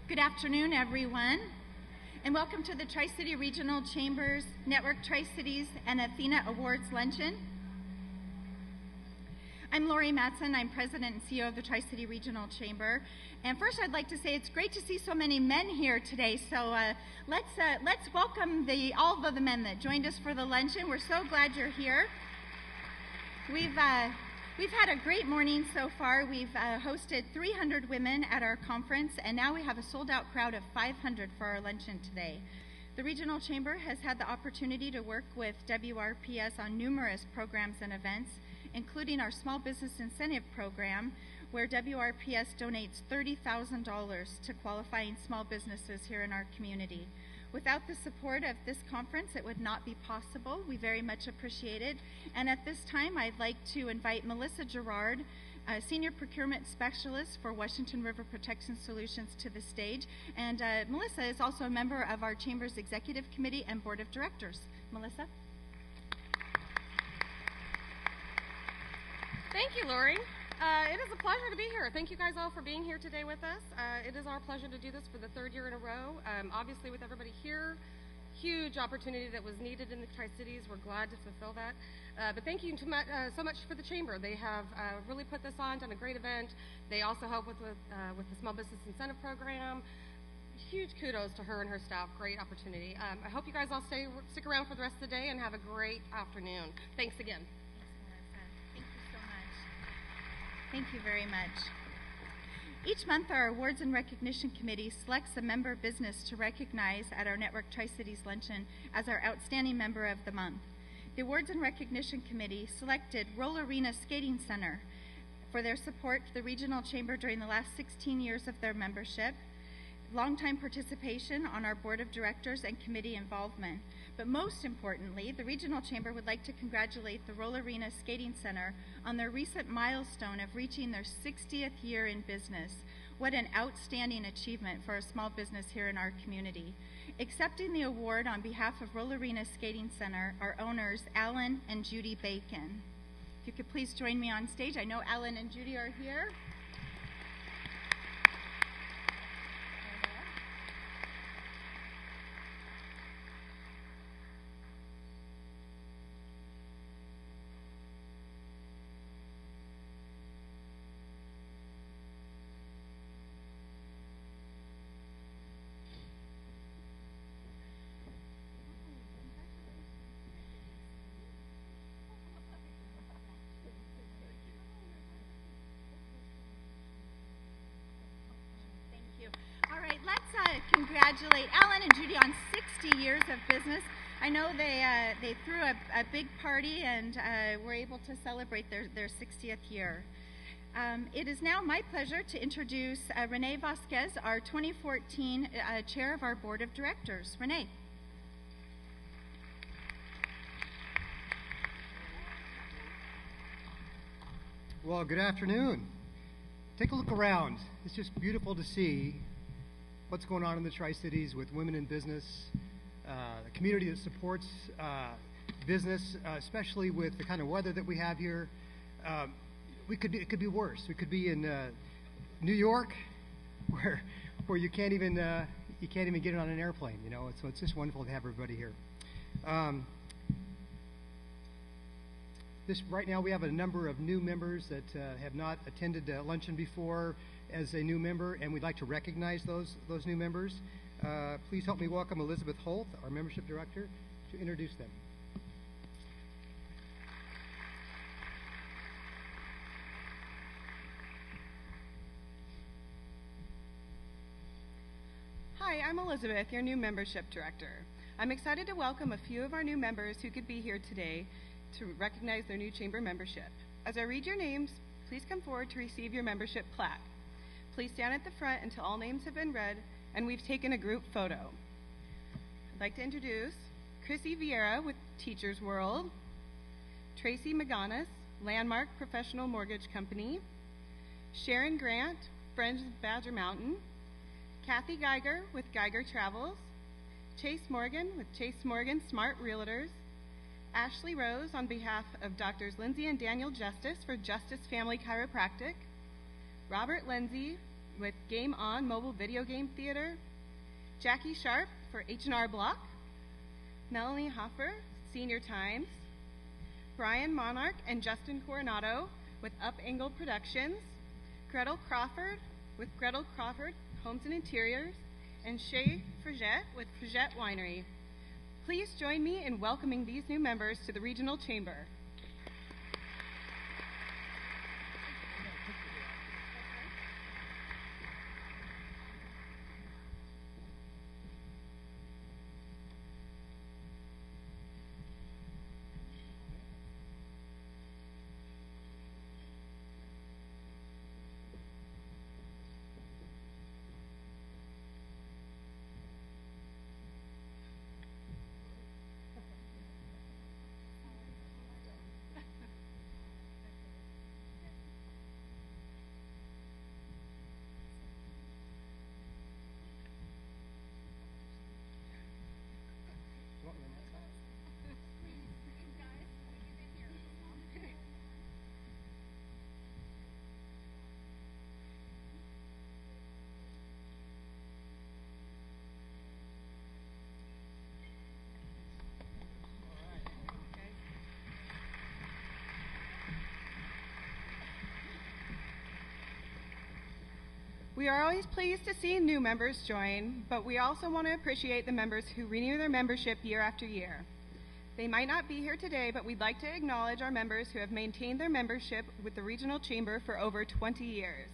Good afternoon, everyone, and welcome to the Tri-City Regional Chambers Network Tri-Cities and Athena Awards Luncheon. I'm Lori Matson. I'm President and CEO of the Tri-City Regional Chamber. And first, I'd like to say it's great to see so many men here today. So let's welcome all of the men that joined us for the luncheon. We're so glad you're here. We've had a great morning so far. We've hosted 300 women at our conference, and now we have a sold-out crowd of 500 for our luncheon today. The Regional Chamber has had the opportunity to work with WRPS on numerous programs and events, including our Small Business Incentive Program, where WRPS donates $30,000 to qualifying small businesses here in our community. Without the support of this conference, it would not be possible. We very much appreciate it. And at this time, I'd like to invite Melissa Gerard, Senior Procurement Specialist for Washington River Protection Solutions, to the stage. And Melissa is also a member of our Chamber's Executive Committee and Board of Directors. Melissa? Thank you, Lori. It is a pleasure to be here. Thank you guys all for being here today with us. It is our pleasure to do this for the third year in a row. Obviously, with everybody here, huge opportunity that was needed in the Tri-Cities. We're glad to fulfill that. But thank you so much for the Chamber. They have really put this on, done a great event. They also help with the Small Business Incentive Program. Huge kudos to her and her staff. Great opportunity. I hope you guys all stick around for the rest of the day and have a great afternoon. Thanks again. Thank you very much. Each month, our Awards and Recognition Committee selects a member business to recognize at our Network Tri-Cities Luncheon as our Outstanding Member of the Month. The Awards and Recognition Committee selected Roll Arena Skating Center for their support to the Regional Chamber during the last 16 years of their membership, longtime participation on our Board of Directors, and committee involvement. But most importantly, the Regional Chamber would like to congratulate the Roll Arena Skating Center on their recent milestone of reaching their 60th year in business. What an outstanding achievement for a small business here in our community. Accepting the award on behalf of Roll Arena Skating Center are owners Alan and Judy Bacon. If you could please join me on stage. I know Alan and Judy are here. Congratulate Alan and Judy on 60 years of business. I know they threw a big party and were able to celebrate their 60th year. It is now my pleasure to introduce Renee Vasquez, our 2014 Chair of our Board of Directors. Renee. Well, good afternoon. Take a look around. It's just beautiful to see what's going on in the Tri-Cities with women in business, the community that supports business, especially with the kind of weather that we have here. It could be worse. We could be in New York, where you can't even get on an airplane. You know, so it's just wonderful to have everybody here. Right now we have a number of new members that have not attended luncheon before as a new member, and we'd like to recognize those new members. Please help me welcome Elizabeth Holt, our membership director, to introduce them. Hi, I'm Elizabeth, your new membership director. I'm excited to welcome a few of our new members who could be here today to recognize their new chamber membership. As I read your names, please come forward to receive your membership plaque. Please stand at the front until all names have been read and we've taken a group photo. I'd like to introduce Chrissy Vieira with Teachers World, Tracy McGonis, Landmark Professional Mortgage Company, Sharon Grant, Friends of Badger Mountain, Kathy Geiger with Geiger Travels, Chase Morgan with Chase Morgan Smart Realtors, Ashley Rose on behalf of Drs. Lindsay and Daniel Justice for Justice Family Chiropractic, Robert Lindsay with Game On Mobile Video Game Theater, Jackie Sharp for H&R Block, Melanie Hoffer, Senior Times, Brian Monarch and Justin Coronado with Up Angle Productions, Gretel Crawford with Gretel Crawford Homes and Interiors, and Shay Frigette with Frigette Winery. Please join me in welcoming these new members to the Regional Chamber. We are always pleased to see new members join, but we also want to appreciate the members who renew their membership year after year. They might not be here today, but we'd like to acknowledge our members who have maintained their membership with the Regional Chamber for over 20 years.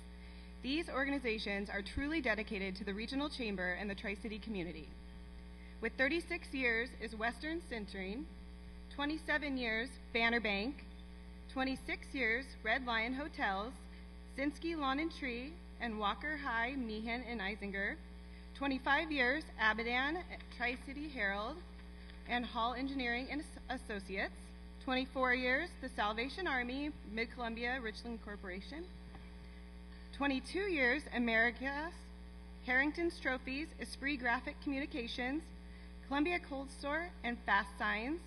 These organizations are truly dedicated to the Regional Chamber and the Tri-City community. With 36 years is Western Centering, 27 years Banner Bank, 26 years Red Lion Hotels, Sinsky Lawn and Tree, and Walker High, Meehan and Isinger, 25 years Abadan, Tri-City Herald, and Hall Engineering and Associates, 24 years the Salvation Army, Mid-Columbia Richland Corporation, 22 years Americas, Harrington's Trophies, Esprit Graphic Communications, Columbia Cold Store, and Fast Signs,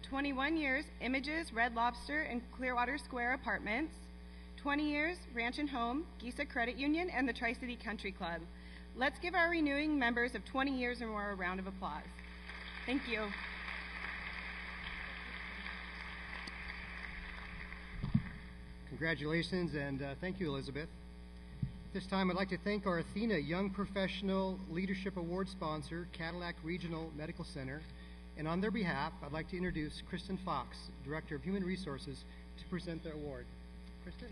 21 years Images, Red Lobster, and Clearwater Square Apartments, 20 years, Ranch and Home, Gisa Credit Union, and the Tri-City Country Club. Let's give our renewing members of 20 years or more a round of applause. Thank you. Congratulations, and thank you, Elizabeth. This time, I'd like to thank our Athena Young Professional Leadership Award sponsor, Cadillac Regional Medical Center. And on their behalf, I'd like to introduce Kristen Fox, Director of Human Resources, to present the award. Kristen?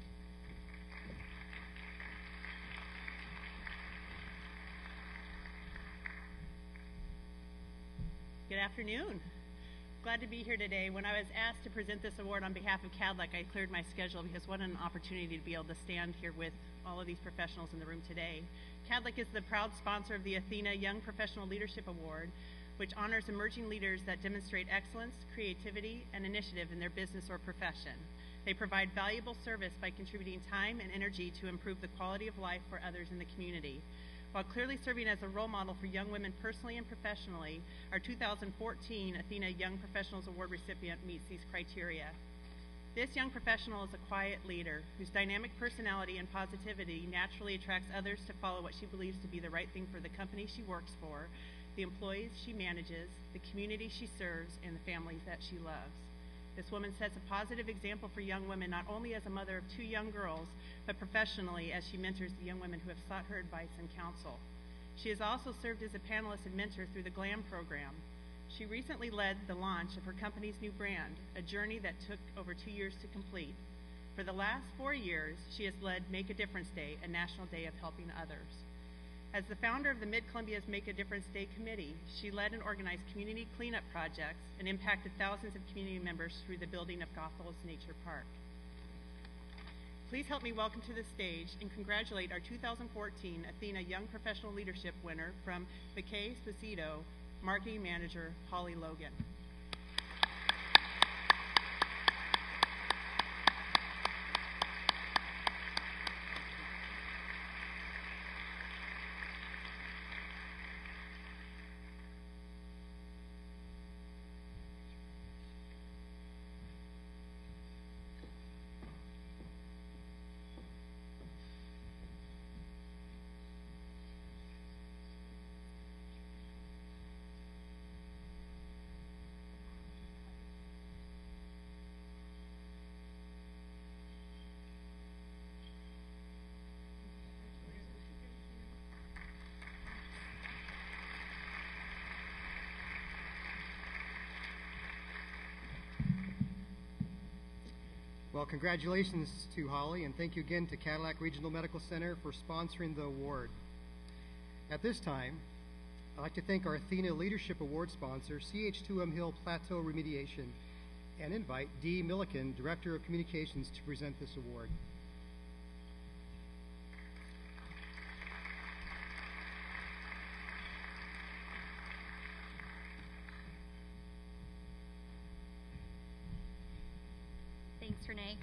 Good afternoon. Glad to be here today. When I was asked to present this award on behalf of Cadillac, I cleared my schedule because what an opportunity to be able to stand here with all of these professionals in the room today. Cadillac is the proud sponsor of the Athena Young Professional Leadership Award, which honors emerging leaders that demonstrate excellence, creativity, and initiative in their business or profession. They provide valuable service by contributing time and energy to improve the quality of life for others in the community. While clearly serving as a role model for young women personally and professionally, our 2014 Athena Young Professionals Award recipient meets these criteria. This young professional is a quiet leader whose dynamic personality and positivity naturally attracts others to follow what she believes to be the right thing for the company she works for, the employees she manages, the community she serves, and the families that she loves. This woman sets a positive example for young women, not only as a mother of 2 young girls, but professionally as she mentors the young women who have sought her advice and counsel. She has also served as a panelist and mentor through the GLAM program. She recently led the launch of her company's new brand, a journey that took over 2 years to complete. For the last 4 years, she has led Make a Difference Day, a national day of helping others. As the founder of the Mid-Columbia's Make a Difference Day Committee, she led and organized community cleanup projects and impacted thousands of community members through the building of Gothel's Nature Park. Please help me welcome to the stage and congratulate our 2014 Athena Young Professional Leadership winner from McKay Spacito, Marketing Manager Holly Logan. Well, congratulations to Holly, and thank you again to Cadillac Regional Medical Center for sponsoring the award. At this time, I'd like to thank our Athena Leadership Award sponsor, CH2M Hill Plateau Remediation, and invite Dee Milliken, Director of Communications, to present this award. Thanks, Renee.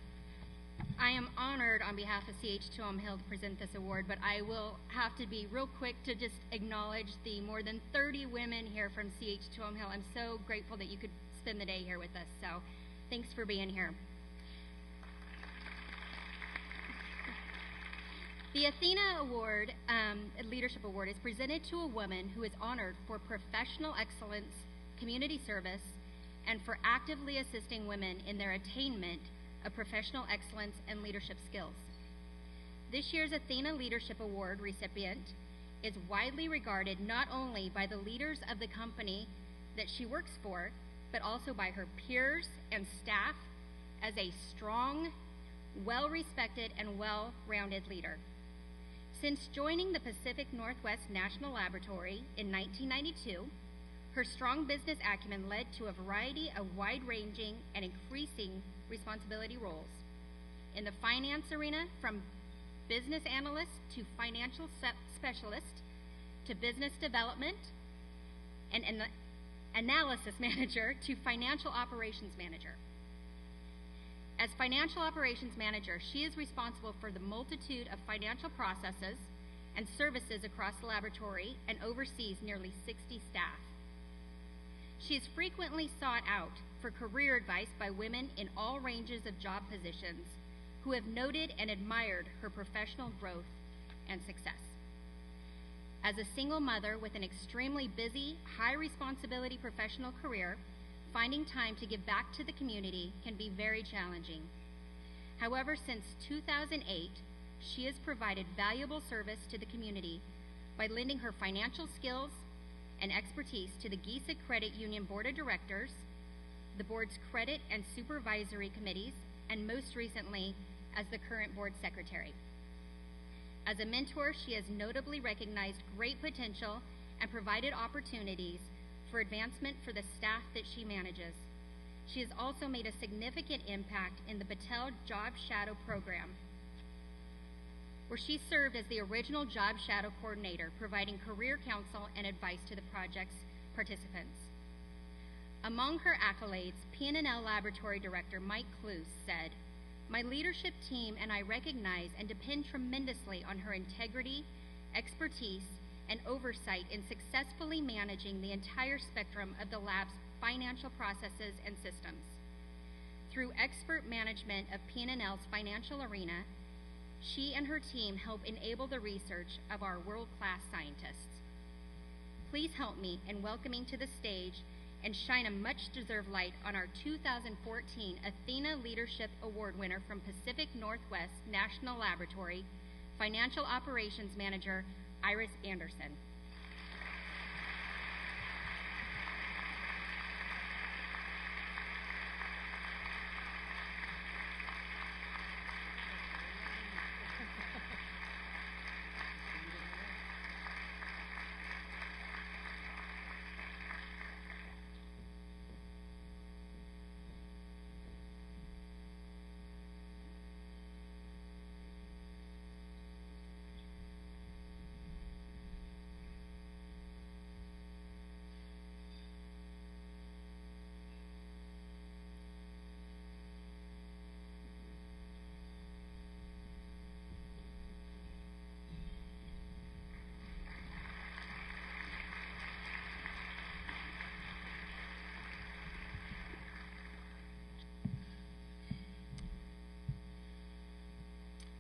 I am honored on behalf of CH2M Hill to present this award, but I will have to be real quick to just acknowledge the more than 30 women here from CH2M Hill. I'm so grateful that you could spend the day here with us, so thanks for being here. The Athena Award, Leadership Award, is presented to a woman who is honored for professional excellence, community service, and for actively assisting women in their attainment of professional excellence and leadership skills. This year's Athena Leadership Award recipient is widely regarded not only by the leaders of the company that she works for, but also by her peers and staff as a strong, well-respected, and well-rounded leader. Since joining the Pacific Northwest National Laboratory in 1992, her strong business acumen led to a variety of wide-ranging and increasing responsibility roles in the finance arena, from business analyst to financial specialist to business development and analysis manager to financial operations manager. As financial operations manager, she is responsible for the multitude of financial processes and services across the laboratory and oversees nearly 60 staff. She is frequently sought out for career advice by women in all ranges of job positions who have noted and admired her professional growth and success. As a single mother with an extremely busy, high-responsibility professional career, finding time to give back to the community can be very challenging. However, since 2008, she has provided valuable service to the community by lending her financial skills and expertise to the GISA Credit Union Board of Directors, the board's credit and supervisory committees, and most recently as the current board secretary. As a mentor, she has notably recognized great potential and provided opportunities for advancement for the staff that she manages. She has also made a significant impact in the Battelle Job Shadow Program, where she served as the original Job Shadow Coordinator, providing career counsel and advice to the project's participants. Among her accolades, P&L Laboratory Director Mike Cluse said, "My leadership team and I recognize and depend tremendously on her integrity, expertise, and oversight in successfully managing the entire spectrum of the lab's financial processes and systems. Through expert management of P&L's financial arena, she and her team help enable the research of our world-class scientists. Please help me in welcoming to the stage and shine a much-deserved light on our 2014 Athena Leadership Award winner from Pacific Northwest National Laboratory, Financial Operations Manager, Iris Anderson."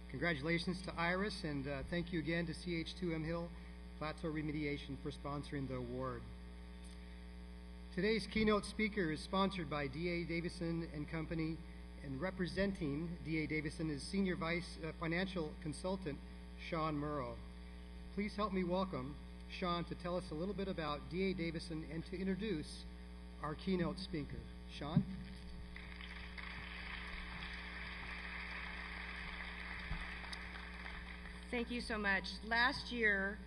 Congratulations to Iris, and thank you again to CH2M Hill Plateau Remediation for sponsoring the award. Today's keynote speaker is sponsored by D.A. Davison and Company, and representing D.A. Davison is Senior Vice Financial Consultant Sean Murrow. Please help me welcome Sean to tell us a little bit about D.A. Davison and to introduce our keynote speaker. Sean? Thank you so much. Last year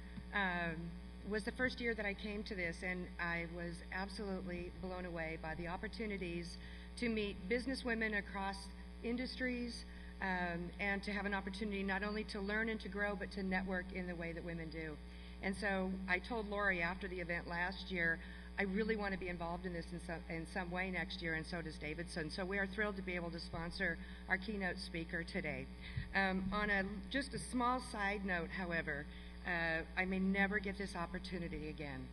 was the first year that I came to this, and I was absolutely blown away by the opportunities to meet businesswomen across industries, and to have an opportunity not only to learn and to grow, but to network in the way that women do. And so I told Lori after the event last year, I really want to be involved in this in some way next year, and so does Davidson. So we are thrilled to be able to sponsor our keynote speaker today. Just a small side note, however, I may never get this opportunity again.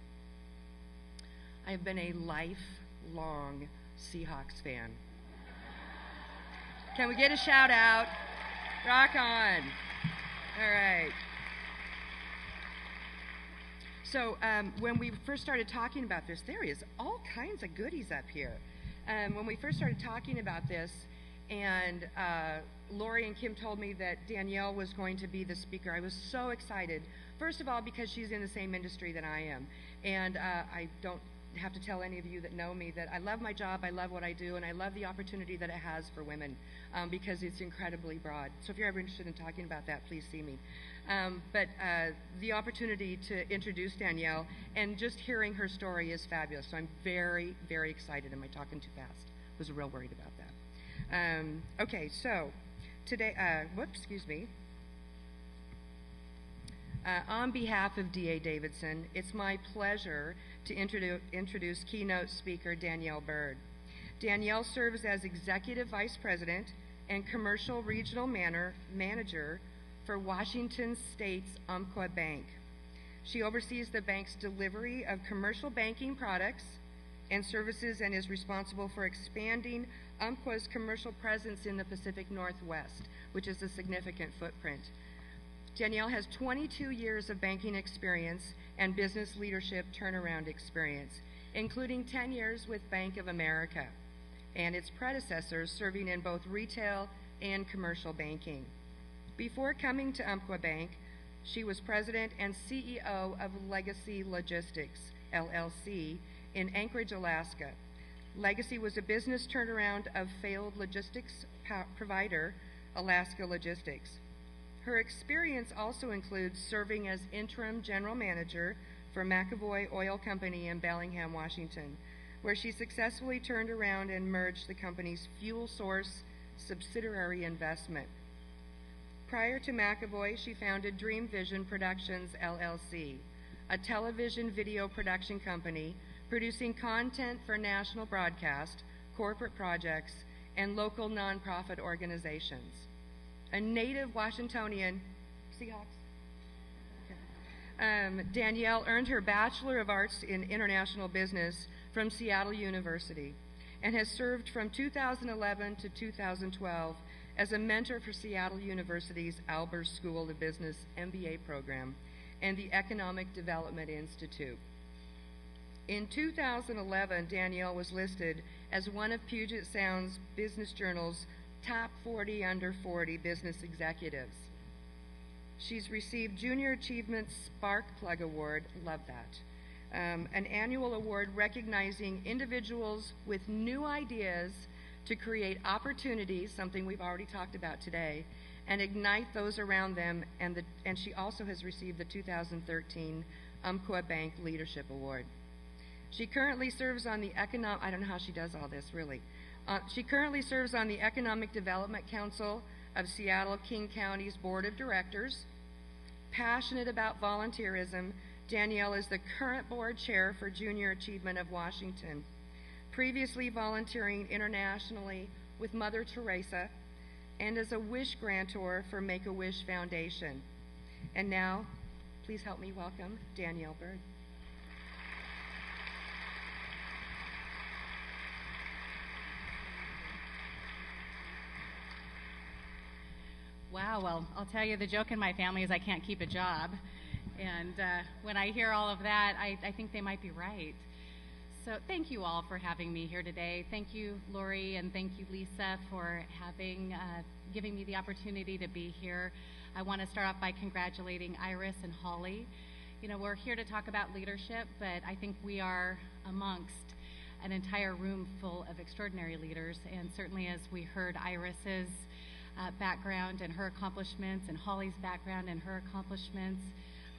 I have been a lifelong Seahawks fan. Can we get a shout out? Rock on. All right. So when we first started talking about this, there is all kinds of goodies up here. When we first started talking about this, and Lori and Kim told me that Danielle was going to be the speaker, I was so excited. First of all, because she's in the same industry that I am. And I don't have to tell any of you that know me that I love my job, I love what I do, and I love the opportunity that it has for women because it's incredibly broad. So if you're ever interested in talking about that, please see me. But the opportunity to introduce Danielle and just hearing her story is fabulous. So I'm very, very excited. Am I talking too fast? Was real worried about that. Okay, so today, excuse me. On behalf of D.A. Davidson, it's my pleasure to introduce keynote speaker Danielle Bird. Danielle serves as Executive Vice President and Commercial Regional Manager for Washington State's Umpqua Bank. She oversees the bank's delivery of commercial banking products and services and is responsible for expanding Umpqua's commercial presence in the Pacific Northwest, which is a significant footprint. Danielle has 22 years of banking experience and business leadership turnaround experience, including 10 years with Bank of America and its predecessors serving in both retail and commercial banking. Before coming to Umpqua Bank, she was president and CEO of Legacy Logistics, LLC, in Anchorage, Alaska. Legacy was a business turnaround of failed logistics provider, Alaska Logistics. Her experience also includes serving as interim general manager for McAvoy Oil Company in Bellingham, Washington, where she successfully turned around and merged the company's fuel source subsidiary investment. Prior to McAvoy, she founded Dream Vision Productions, LLC, a television video production company producing content for national broadcast, corporate projects, and local nonprofit organizations. A native Washingtonian, Seahawks? Okay. Danielle earned her Bachelor of Arts in International Business from Seattle University and has served from 2011 to 2012 as a mentor for Seattle University's Albers School of Business MBA program and the Economic Development Institute. In 2011, Danielle was listed as one of Puget Sound's Business Journal's Top 40 Under 40 Business Executives. She's received Junior Achievement Spark Plug Award, love that, an annual award recognizing individuals with new ideas to create opportunities, something we've already talked about today, and ignite those around them, and she also has received the 2013 Umpqua Bank Leadership Award. She currently serves on the I don't know how she does all this, really. She currently serves on the Economic Development Council of Seattle King County's Board of Directors. Passionate about volunteerism, Danielle is the current board chair for Junior Achievement of Washington, previously volunteering internationally with Mother Teresa and as a wish grantor for Make-A-Wish Foundation. And now, please help me welcome Danielle Bird. Wow, well, I'll tell you, the joke in my family is I can't keep a job. And when I hear all of that, I think they might be right. So thank you all for having me here today. Thank you, Lori, and thank you, Lisa, for giving me the opportunity to be here. I want to start off by congratulating Iris and Holly. You know, we're here to talk about leadership, but I think we are amongst an entire room full of extraordinary leaders, and certainly as we heard Iris's background and her accomplishments and Holly's background and her accomplishments.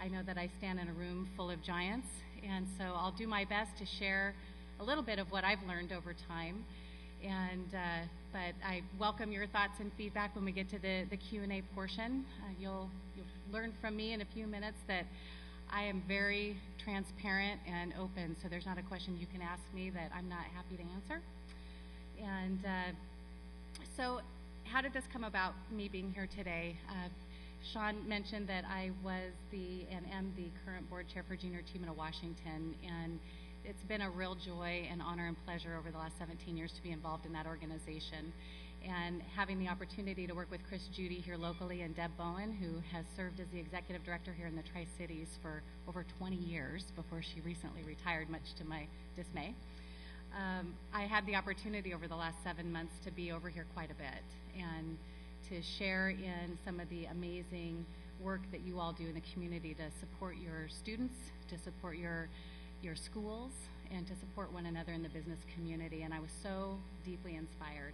I know that I stand in a room full of giants, and so I'll do my best to share a little bit of what I've learned over time. But I welcome your thoughts and feedback when we get to the Q&A portion. You'll learn from me in a few minutes that I am very transparent and open, so there's not a question you can ask me that I'm not happy to answer. And so how did this come about, me being here today? Sean mentioned that I was and am the current board chair for Junior Achievement of Washington, and it's been a real joy and honor and pleasure over the last 17 years to be involved in that organization. And having the opportunity to work with Chris Judy here locally and Deb Bowen, who has served as the executive director here in the Tri-Cities for over 20 years before she recently retired, much to my dismay. I had the opportunity over the last 7 months to be over here quite a bit and to share in some of the amazing work that you all do in the community to support your students, to support your schools, and to support one another in the business community. And I was so deeply inspired.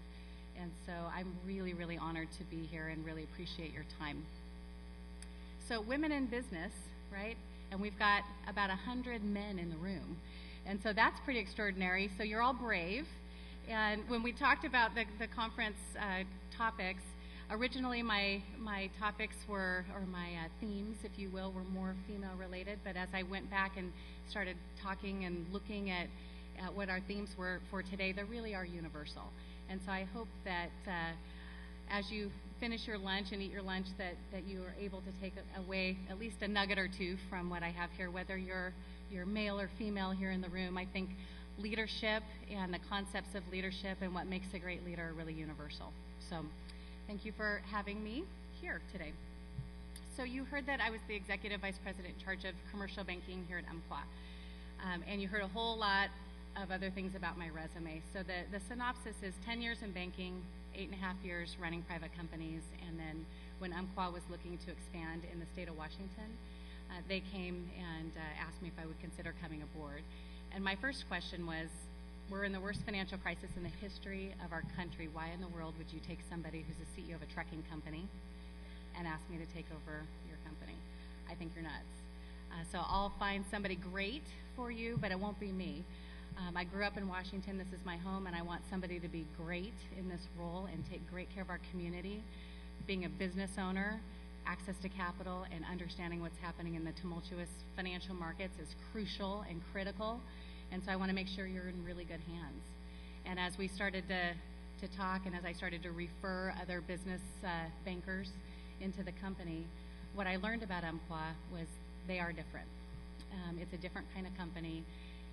And so I'm really, really honored to be here and really appreciate your time. So women in business, right? And we've got about 100 men in the room. And so that's pretty extraordinary. So you're all brave. And when we talked about the conference topics, originally my topics were, or my themes, if you will, were more female related. But as I went back and started talking and looking at what our themes were for today, they really are universal. And so I hope that as you finish your lunch and eat your lunch that you are able to take away at least a nugget or two from what I have here, whether you're male or female here in the room. I think leadership and the concepts of leadership and what makes a great leader are really universal. So thank you for having me here today. So you heard that I was the Executive Vice President in charge of commercial banking here at Umpqua. And you heard a whole lot of other things about my resume. So the synopsis is 10 years in banking, 8.5 years running private companies, and then when Umpqua was looking to expand in the state of Washington, they came and asked me if I would consider coming aboard. And my first question was, we're in the worst financial crisis in the history of our country. Why in the world would you take somebody who's the CEO of a trucking company and ask me to take over your company? I think you're nuts. So I'll find somebody great for you, but it won't be me. I grew up in Washington. This is my home, and I want somebody to be great in this role and take great care of our community. Being a business owner, access to capital, and understanding what's happening in the tumultuous financial markets is crucial and critical. And so I want to make sure you're in really good hands. And as we started to talk and as I started to refer other business bankers into the company, what I learned about Umpqua was they are different. It's a different kind of company.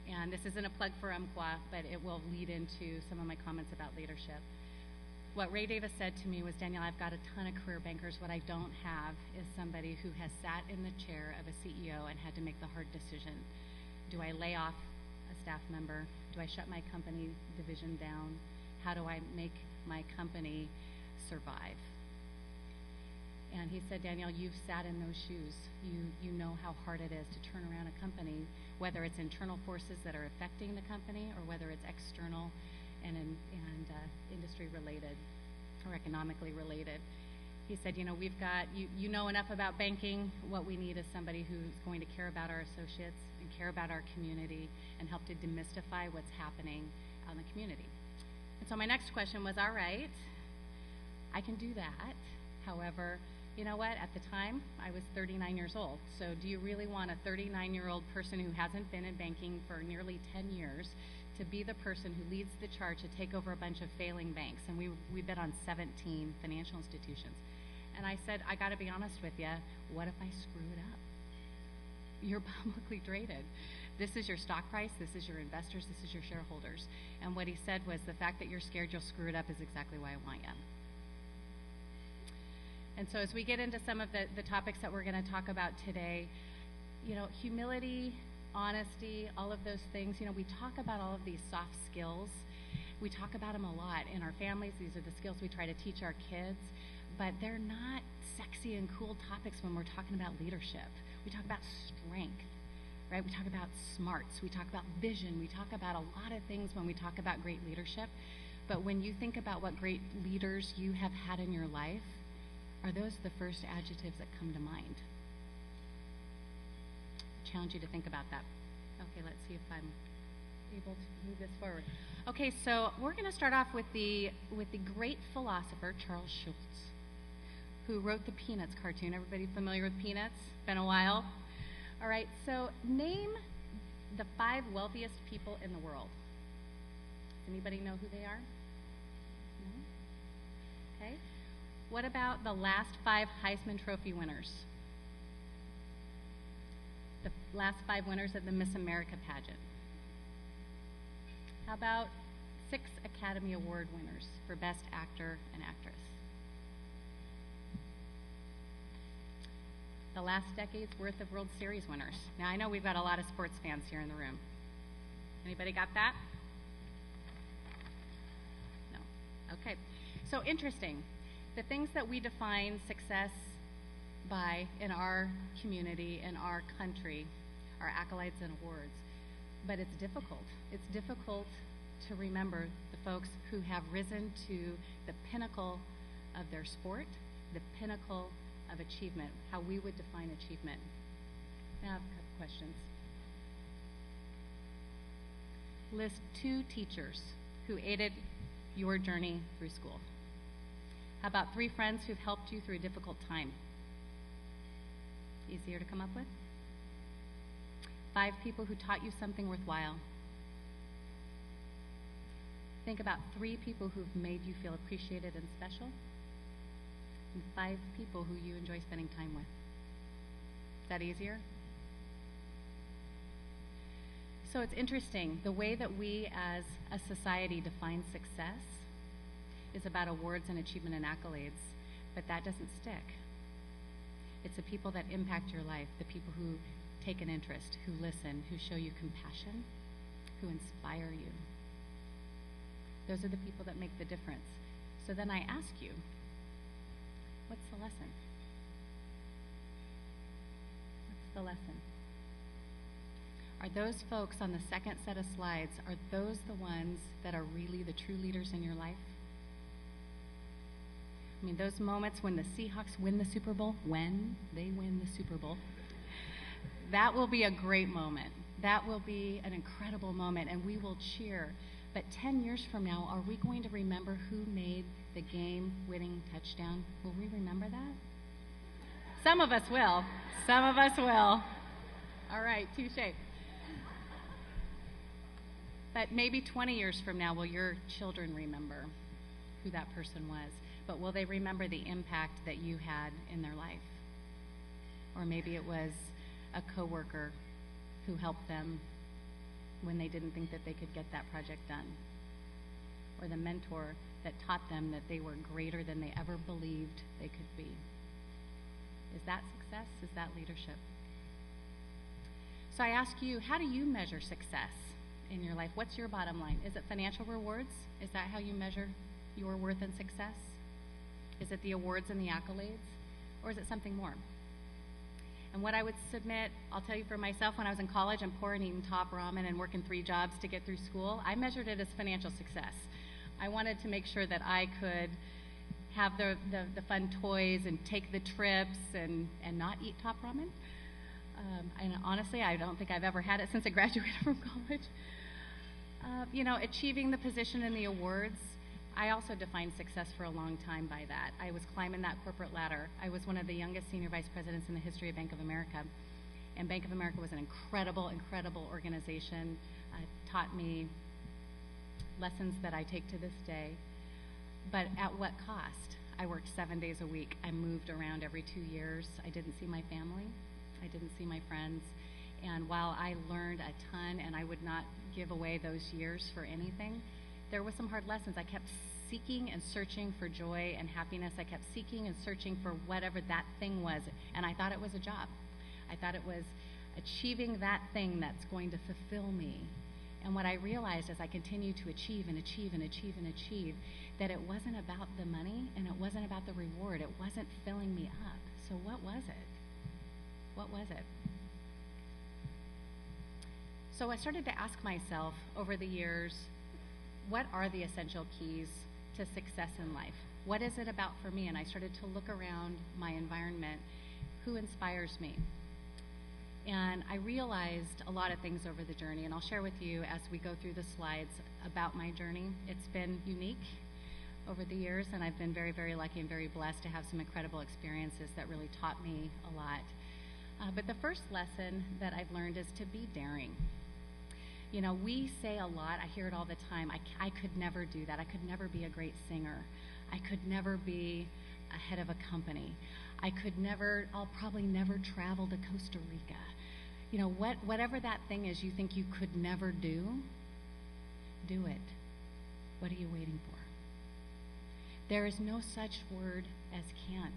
And this isn't a plug for Umpqua, but it will lead into some of my comments about leadership. What Ray Davis said to me was, Danielle, I've got a ton of career bankers. What I don't have is somebody who has sat in the chair of a CEO and had to make the hard decision. Do I lay off a staff member? Do I shut my company division down? How do I make my company survive? And he said, Danielle, you've sat in those shoes. You know how hard it is to turn around a company, whether it's internal forces that are affecting the company or whether it's external and industry related or economically related. He said, we've got, you know enough about banking. What we need is somebody who's going to care about our associates and care about our community and help to demystify what's happening out in the community. And so my next question was, all right, I can do that. However, you know what? At the time, I was 39 years old. So do you really want a 39-year-old person who hasn't been in banking for nearly 10 years to be the person who leads the charge to take over a bunch of failing banks? And we bid on 17 financial institutions. And I said, I got to be honest with you, what if I screw it up? You're publicly traded. This is your stock price, this is your investors, this is your shareholders. And what he said was, the fact that you're scared you'll screw it up is exactly why I want you. And so as we get into some of the topics that we're going to talk about today, humility, honesty, all of those things, we talk about all of these soft skills. We talk about them a lot in our families. These are the skills we try to teach our kids, but they're not sexy and cool topics when we're talking about leadership. We talk about strength, right? We talk about smarts. We talk about vision. We talk about a lot of things when we talk about great leadership. but when you think about what great leaders you have had in your life, are those the first adjectives that come to mind? I challenge you to think about that. Okay, let's see if I'm able to move this forward. Okay, so we're going to start off with the great philosopher Charles Schulz, who wrote the Peanuts cartoon. Everybody familiar with Peanuts? Been a while. All right, so name the 5 wealthiest people in the world. Does anybody know who they are? No? Okay. What about the last 5 Heisman Trophy winners? The last 5 winners of the Miss America pageant. How about 6 Academy Award winners for Best Actor and Actress? The last decade's worth of World Series winners. Now, I know we've got a lot of sports fans here in the room. Anybody got that? No. Okay. So interesting. The things that we define success by in our community, in our country, are accolades and awards. But it's difficult. It's difficult to remember the folks who have risen to the pinnacle of their sport, the pinnacle of achievement, how we would define achievement. Now I have a couple questions. List 2 teachers who aided your journey through school. How about 3 friends who've helped you through a difficult time? Easier to come up with? 5 people who taught you something worthwhile. Think about 3 people who've made you feel appreciated and special. And 5 people who you enjoy spending time with. Is that easier? So it's interesting. The way that we as a society define success is about awards and achievement and accolades, but that doesn't stick. It's the people that impact your life, the people who take an interest, who listen, who show you compassion, who inspire you. Those are the people that make the difference. So then I ask you, what's the lesson? What's the lesson? Are those folks on the second set of slides, are those the ones that are really the true leaders in your life? I mean, those moments when the Seahawks win the Super Bowl, when they win the Super Bowl, that will be a great moment. That will be an incredible moment, and we will cheer. But 10 years from now, are we going to remember who made the game-winning touchdown? Will we remember that? Some of us will. Some of us will. All right, touche. But maybe 20 years from now, will your children remember who that person was? But will they remember the impact that you had in their life? Or maybe it was a coworker who helped them when they didn't think that they could get that project done. Or the mentor that taught them that they were greater than they ever believed they could be. Is that success? Is that leadership? So I ask you, how do you measure success in your life? What's your bottom line? Is it financial rewards? Is that how you measure your worth and success? Is it the awards and the accolades? Or is it something more? And what I would submit, I'll tell you for myself, when I was in college and poor and eating top ramen and working 3 jobs to get through school, I measured it as financial success. I wanted to make sure that I could have the fun toys and take the trips and not eat top ramen. And honestly, I don't think I've ever had it since I graduated from college. You know, achieving the position in the awards, I also defined success for a long time by that. I was climbing that corporate ladder. I was one of the youngest senior vice presidents in the history of Bank of America. And Bank of America was an incredible, incredible organization. Taught me lessons that I take to this day. But at what cost? I worked 7 days a week. I moved around every 2 years. I didn't see my family. I didn't see my friends. And while I learned a ton, and I would not give away those years for anything, there were some hard lessons. I kept seeking and searching for joy and happiness. I kept seeking and searching for whatever that thing was, and I thought it was a job. I thought it was achieving that thing that's going to fulfill me. And what I realized as I continued to achieve and achieve and achieve and achieve, that it wasn't about the money and it wasn't about the reward. It wasn't filling me up. So what was it? What was it? So I started to ask myself over the years, what are the essential keys to success in life? What is it about for me? And I started to look around my environment. Who inspires me? And I realized a lot of things over the journey, and I'll share with you as we go through the slides about my journey. It's been unique over the years, and I've been very, very lucky and very blessed to have some incredible experiences that really taught me a lot. But the first lesson that I've learned is to be daring. You know, we say a lot, I hear it all the time, I could never do that. I could never be a great singer. I could never be a head of a company. I'll probably never travel to Costa Rica. You know, whatever that thing is you think you could never do it. What are you waiting for? There is no such word as can't.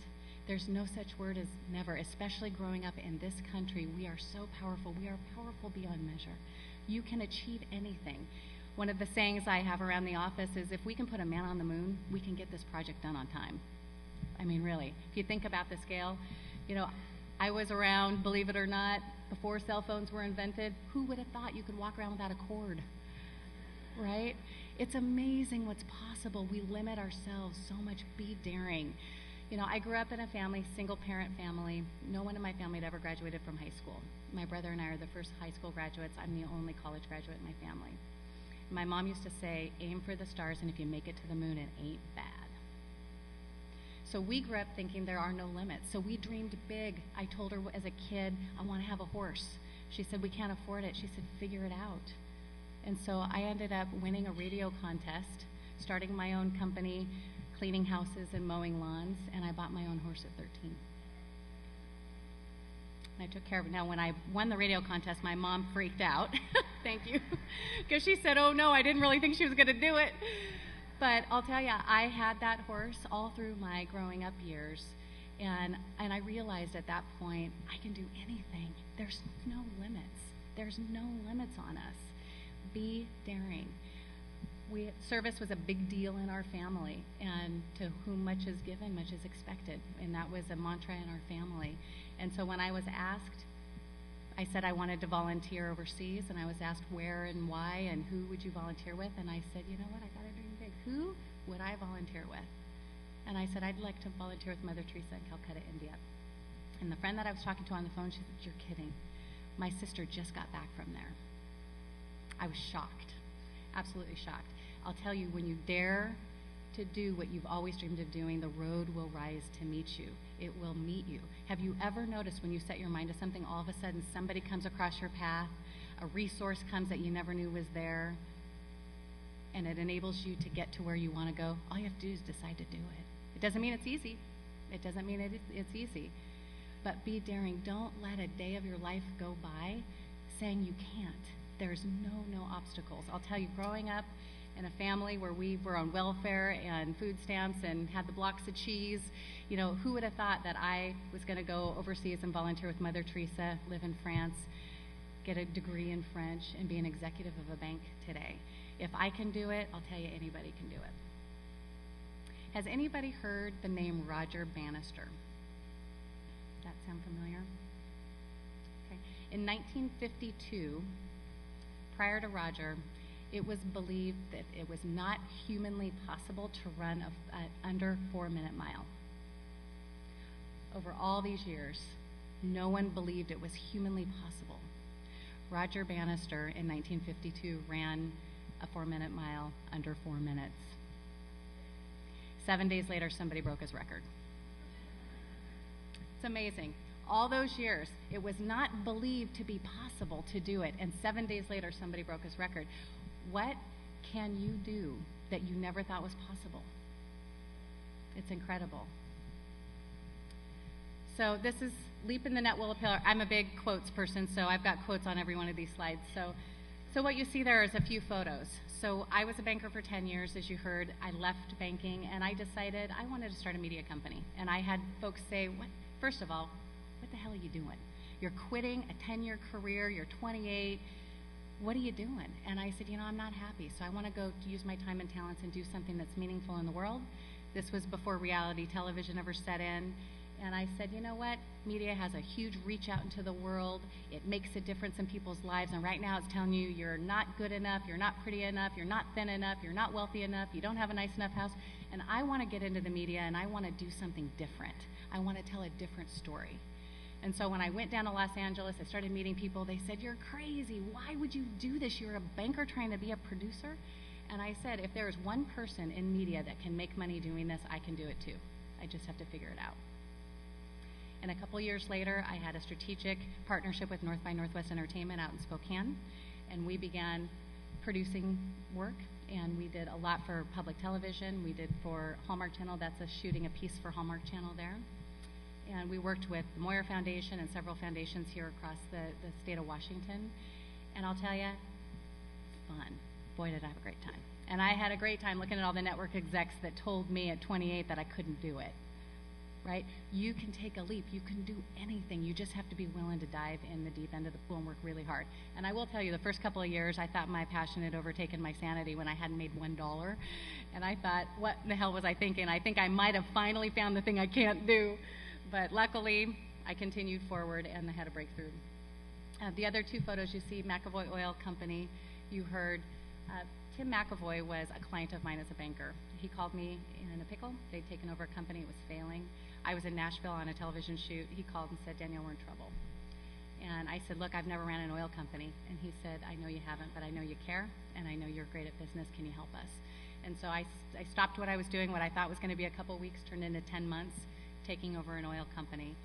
There's no such word as never, especially growing up in this country. We are so powerful. We are powerful beyond measure. You can achieve anything. One of the sayings I have around the office is, if we can put a man on the moon, we can get this project done on time. I mean, really, if you think about the scale, you know, I was around, believe it or not, before cell phones were invented. Who would have thought you could walk around without a cord, right? It's amazing what's possible. We limit ourselves so much. Be daring. You know, I grew up in a family, single-parent family. No one in my family had ever graduated from high school. My brother and I are the first high school graduates. I'm the only college graduate in my family. My mom used to say, aim for the stars, and if you make it to the moon, it ain't bad. So we grew up thinking there are no limits. So we dreamed big. I told her as a kid, I want to have a horse. She said, we can't afford it. She said, figure it out. And so I ended up winning a radio contest, starting my own company, cleaning houses and mowing lawns, and I bought my own horse at 13. And I took care of it. Now, when I won the radio contest, my mom freaked out. Thank you. Because she said, oh no, I didn't really think she was going to do it. But I'll tell you, I had that horse all through my growing up years, and I realized at that point, I can do anything. There's no limits. There's no limits on us. Be daring. Service was a big deal in our family, and to whom much is given, much is expected, and that was a mantra in our family. And so when I was asked, I said I wanted to volunteer overseas, and I was asked where and why and who would you volunteer with, and I said, you know what, I got to dream big. Who would I volunteer with? And I said, I'd like to volunteer with Mother Teresa in Calcutta, India. And the friend that I was talking to on the phone, she said, you're kidding. My sister just got back from there. I was shocked, absolutely shocked. I'll tell you, when you dare to do what you've always dreamed of doing, the road will rise to meet you. It will meet you. Have you ever noticed when you set your mind to something, all of a sudden somebody comes across your path, a resource comes that you never knew was there, and it enables you to get to where you want to go? All you have to do is decide to do it. It doesn't mean it's easy. It doesn't mean it's easy. But be daring. Don't let a day of your life go by saying you can't. There's no obstacles. I'll tell you, growing up in a family where we were on welfare and food stamps and had the blocks of cheese, you know, who would have thought that I was going to go overseas and volunteer with Mother Teresa, live in France, get a degree in French, and be an executive of a bank today? If I can do it, I'll tell you, anybody can do it. Has anybody heard the name Roger Bannister? Does that sound familiar? Okay. In 1952, prior to Roger, it was believed that it was not humanly possible to run an under 4-minute mile. Over all these years, no one believed it was humanly possible. Roger Bannister in 1952 ran a 4-minute mile under 4 minutes. 7 days later, somebody broke his record. It's amazing. All those years, it was not believed to be possible to do it, and 7 days later, somebody broke his record. What can you do that you never thought was possible? It's incredible. So this is Leap in the Net Will Appeal. I'm a big quotes person, so I've got quotes on every one of these slides. So what you see there is a few photos. So I was a banker for 10 years, as you heard. I left banking, and I decided I wanted to start a media company. And I had folks say, first of all, what the hell are you doing? You're quitting a 10-year career, you're 28, what are you doing? And I said, you know, I'm not happy, so I want to go use my time and talents and do something that's meaningful in the world. This was before reality television ever set in, And I said, you know what? Media has a huge reach out into the world. It makes a difference in people's lives. And right now it's telling you you're not good enough, you're not pretty enough, you're not thin enough, you're not wealthy enough, you don't have a nice enough house. And I want to get into the media and I want to do something different. I want to tell a different story. And so when I went down to Los Angeles, I started meeting people. They said, you're crazy. Why would you do this? You're a banker trying to be a producer. And I said, if there is one person in media that can make money doing this, I can do it too. I just have to figure it out. And a couple years later, I had a strategic partnership with North by Northwest Entertainment out in Spokane, and we began producing work, and we did a lot for public television. We did for Hallmark Channel. That's shooting a piece for Hallmark Channel there. And we worked with the Moyer Foundation and several foundations here across the state of Washington. And I'll tell you, fun. Boy, did I have a great time. And I had a great time looking at all the network execs that told me at 28 that I couldn't do it. Right? You can take a leap. You can do anything. You just have to be willing to dive in the deep end of the pool and work really hard. And I will tell you, the first couple of years, I thought my passion had overtaken my sanity when I hadn't made $1. And I thought, what the hell was I thinking? I think I might have finally found the thing I can't do. But luckily, I continued forward and I had a breakthrough. The other two photos you see, McAvoy Oil Company, you heard. Tim McAvoy was a client of mine as a banker. He called me in a pickle. They'd taken over a company. It was failing. I was in Nashville on a television shoot. He called and said, Danielle, we're in trouble. And I said, look, I've never ran an oil company. And he said, I know you haven't, but I know you care, and I know you're great at business. Can you help us? And so I stopped what I was doing. What I thought was going to be a couple weeks turned into 10 months, taking over an oil company.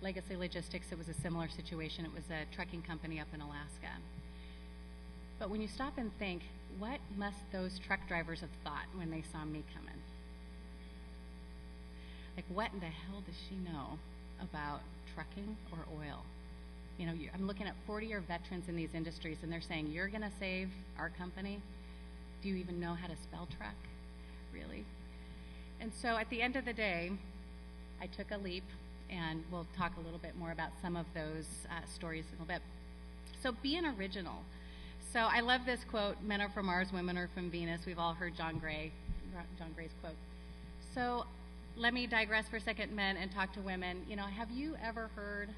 Legacy Logistics, it was a similar situation. It was a trucking company up in Alaska. But when you stop and think, what must those truck drivers have thought when they saw me coming? Like, what in the hell does she know about trucking or oil? You know, I'm looking at 40-year veterans in these industries, and they're saying, you're going to save our company? Do you even know how to spell truck? Really? And so at the end of the day, I took a leap, and we'll talk a little bit more about some of those stories in a little bit. So being original. So I love this quote, men are from Mars, women are from Venus. We've all heard John Gray's quote. So let me digress for a second, men, and talk to women. You know, have you ever heard,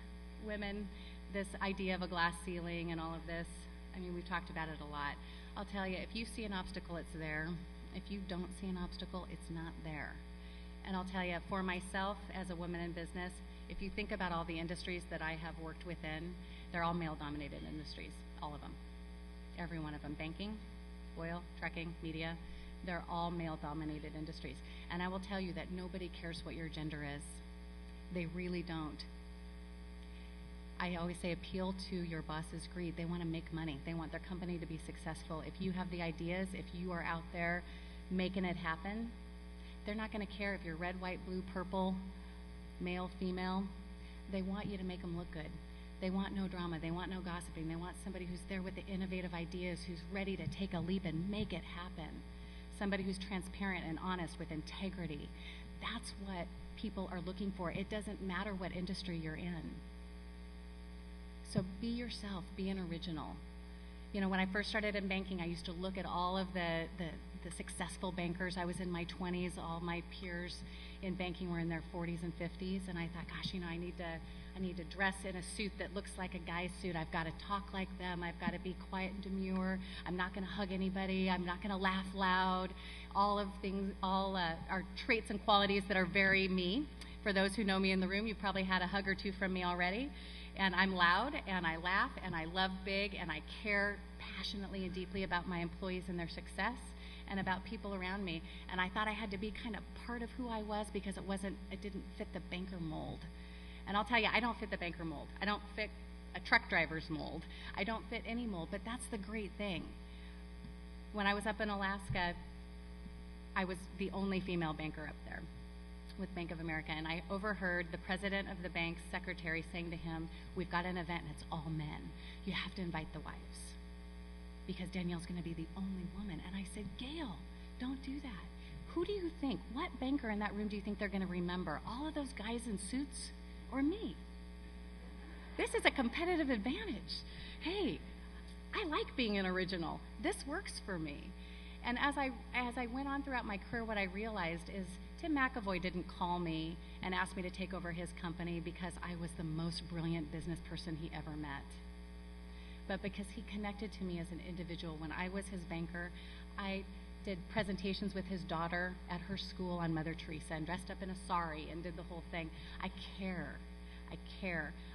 women, this idea of a glass ceiling and all of this? I mean, we've talked about it a lot. I'll tell you, if you see an obstacle, it's there. If you don't see an obstacle, it's not there. And I'll tell you, for myself as a woman in business, if you think about all the industries that I have worked within, they're all male-dominated industries, all of them. Every one of them. Banking, oil, trucking, media, they're all male-dominated industries. And I will tell you that nobody cares what your gender is. They really don't. I always say appeal to your boss's greed. They want to make money. They want their company to be successful. If you have the ideas, if you are out there making it happen, they're not going to care if you're red, white, blue, purple, male, female. They want you to make them look good. They want no drama. They want no gossiping. They want somebody who's there with the innovative ideas, who's ready to take a leap and make it happen. Somebody who's transparent and honest with integrity. That's what people are looking for. It doesn't matter what industry you're in. So be yourself. Be an original. You know, when I first started in banking, I used to look at all of the successful bankers. I was in my 20s. All my peers in banking were in their 40s and 50s. And I thought, gosh, you know, I need to dress in a suit that looks like a guy's suit. I've got to talk like them. I've got to be quiet and demure. I'm not going to hug anybody. I'm not going to laugh loud. All are traits and qualities that are very me. For those who know me in the room, you've probably had a hug or two from me already. And I'm loud, and I laugh, and I love big, and I care passionately and deeply about my employees and their success and about people around me. And I thought I had to be kind of part of who I was because it didn't fit the banker mold. And I'll tell you, I don't fit the banker mold. I don't fit a truck driver's mold. I don't fit any mold, but that's the great thing. When I was up in Alaska, I was the only female banker up there with Bank of America, and I overheard the president of the bank's secretary saying to him, we've got an event and it's all men. You have to invite the wives because Danielle's going to be the only woman. And I said, Gail, don't do that. Who do you think, what banker in that room do you think they're going to remember? All of those guys in suits or me? This is a competitive advantage. Hey, I like being an original. This works for me. And as I went on throughout my career, what I realized is Tim McAvoy didn't call me and ask me to take over his company because I was the most brilliant business person he ever met, but because he connected to me as an individual. When I was his banker, I did presentations with his daughter at her school on Mother Teresa and dressed up in a sari and did the whole thing. I care.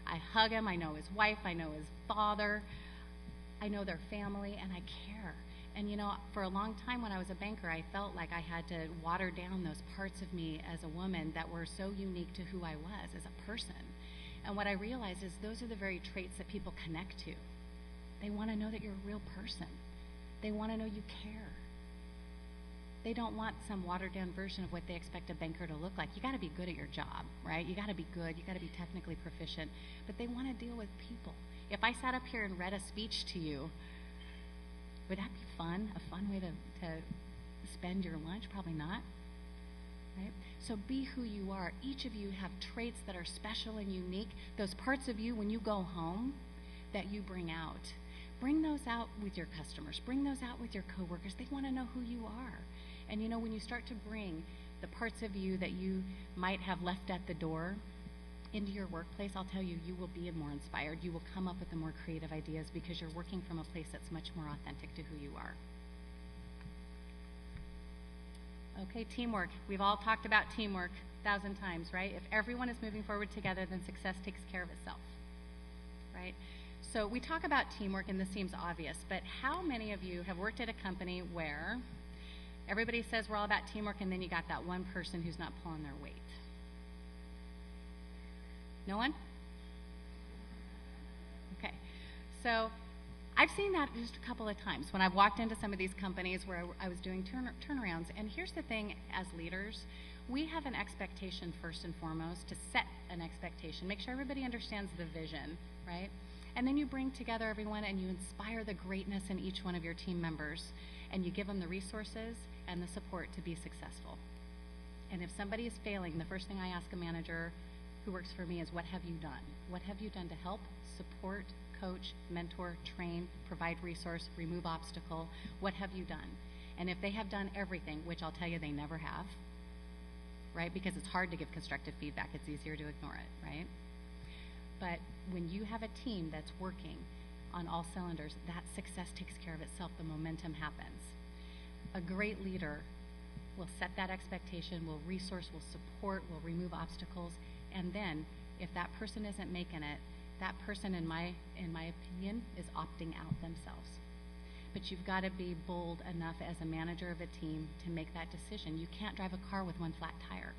I hug him. I know his wife. I know his father. I know their family, and I care. And you know, for a long time when I was a banker, I felt like I had to water down those parts of me as a woman that were so unique to who I was as a person. And what I realized is those are the very traits that people connect to. They want to know that you're a real person. They want to know you care. They don't want some watered down version of what they expect a banker to look like. You got to be good at your job, right? You got to be good. You got to be technically proficient. But they want to deal with people. If I sat up here and read a speech to you, would that be fun? A fun way to spend your lunch? Probably not. Right? So be who you are. Each of you have traits that are special and unique. Those parts of you when you go home that you bring out. Bring those out with your customers. Bring those out with your coworkers. They want to know who you are. And you know, when you start to bring the parts of you that you might have left at the door into your workplace, I'll tell you, you will be more inspired. You will come up with the more creative ideas because you're working from a place that's much more authentic to who you are. Okay, teamwork. We've all talked about teamwork 1,000 times, right? If everyone is moving forward together, then success takes care of itself, right? So we talk about teamwork, and this seems obvious, but how many of you have worked at a company where everybody says we're all about teamwork, and then you got that one person who's not pulling their weight? No one? Okay. So I've seen that just a couple of times when I've walked into some of these companies where I was doing turnarounds. And here's the thing, as leaders, we have an expectation first and foremost to set an expectation, make sure everybody understands the vision, right? And then you bring together everyone and you inspire the greatness in each one of your team members, and you give them the resources and the support to be successful. And if somebody is failing, the first thing I ask a manager who works for me is, what have you done? What have you done to help, support, coach, mentor, train, provide resource, remove obstacle? What have you done? And if they have done everything, which I'll tell you they never have, right? Because it's hard to give constructive feedback. It's easier to ignore it, right? But when you have a team that's working on all cylinders, that success takes care of itself. The momentum happens. A great leader will set that expectation, will resource, will support, will remove obstacles, and then if that person isn't making it, that person, in my opinion, is opting out themselves. But you've got to be bold enough as a manager of a team to make that decision. You can't drive a car with one flat tire.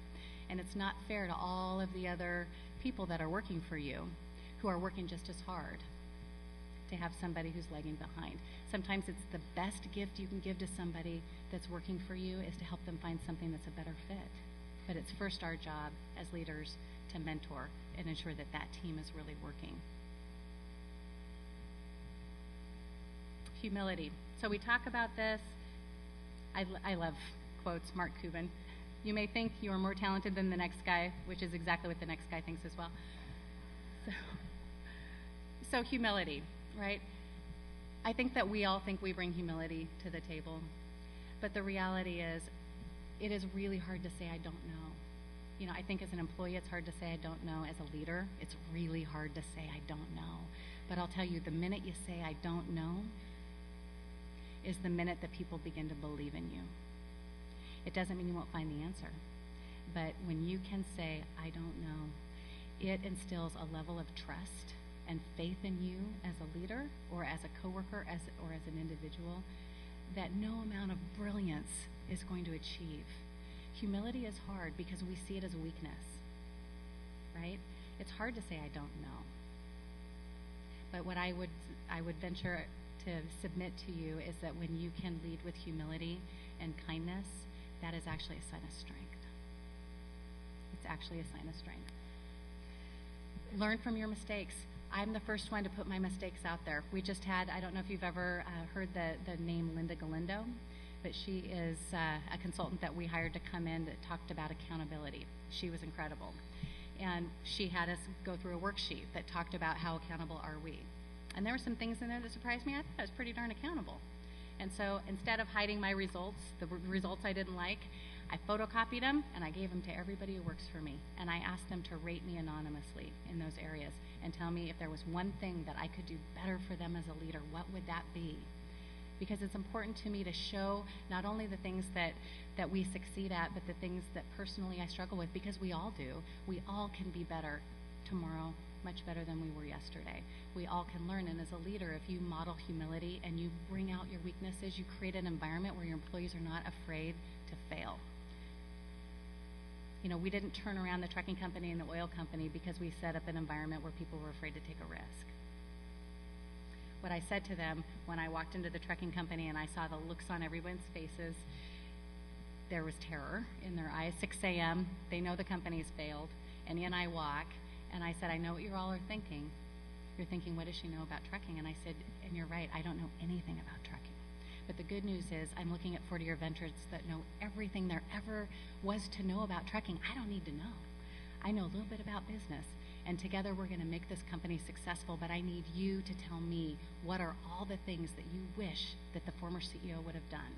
And it's not fair to all of the other people that are working for you who are working just as hard to have somebody who's lagging behind. Sometimes it's the best gift you can give to somebody that's working for you is to help them find something that's a better fit. But it's first our job as leaders to mentor and ensure that that team is really working. Humility. So we talk about this. I love quotes, Mark Cuban. You may think you are more talented than the next guy, which is exactly what the next guy thinks as well. So humility, right? I think that we all think we bring humility to the table. But the reality is, it is really hard to say I don't know. You know, I think as an employee, it's hard to say I don't know. As a leader, it's really hard to say I don't know. But I'll tell you, the minute you say I don't know is the minute that people begin to believe in you. It doesn't mean you won't find the answer. But when you can say I don't know, it instills a level of trust and faith in you as a leader or as a coworker or as an individual that no amount of brilliance is going to achieve. Humility is hard because we see it as a weakness, right? It's hard to say I don't know. But what I would venture to submit to you is that when you can lead with humility and kindness, that is actually a sign of strength. It's actually a sign of strength. Learn from your mistakes. I'm the first one to put my mistakes out there. We just had, I don't know if you've ever heard the name Linda Galindo, but she is a consultant that we hired to come in that talked about accountability. She was incredible. And she had us go through a worksheet that talked about how accountable are we. And there were some things in there that surprised me. I thought I was pretty darn accountable. And so instead of hiding my results, the results I didn't like, I photocopied them and I gave them to everybody who works for me. And I asked them to rate me anonymously in those areas and tell me if there was one thing that I could do better for them as a leader, what would that be? Because it's important to me to show not only the things that we succeed at, but the things that personally I struggle with, because we all do. We all can be better tomorrow, much better than we were yesterday. We all can learn, and as a leader, if you model humility and you bring out your weaknesses, you create an environment where your employees are not afraid to fail. You know, we didn't turn around the trucking company and the oil company because we set up an environment where people were afraid to take a risk. What I said to them when I walked into the trucking company and I saw the looks on everyone's faces, there was terror in their eyes. 6 a.m., they know the company's failed, and in I walk, and I said, I know what you all are thinking. You're thinking, what does she know about trucking? And I said, and you're right, I don't know anything about trucking. But the good news is I'm looking at 40-year veterans that know everything there ever was to know about trucking. I don't need to know. I know a little bit about business, and together we're going to make this company successful, but I need you to tell me what are all the things that you wish that the former CEO would have done.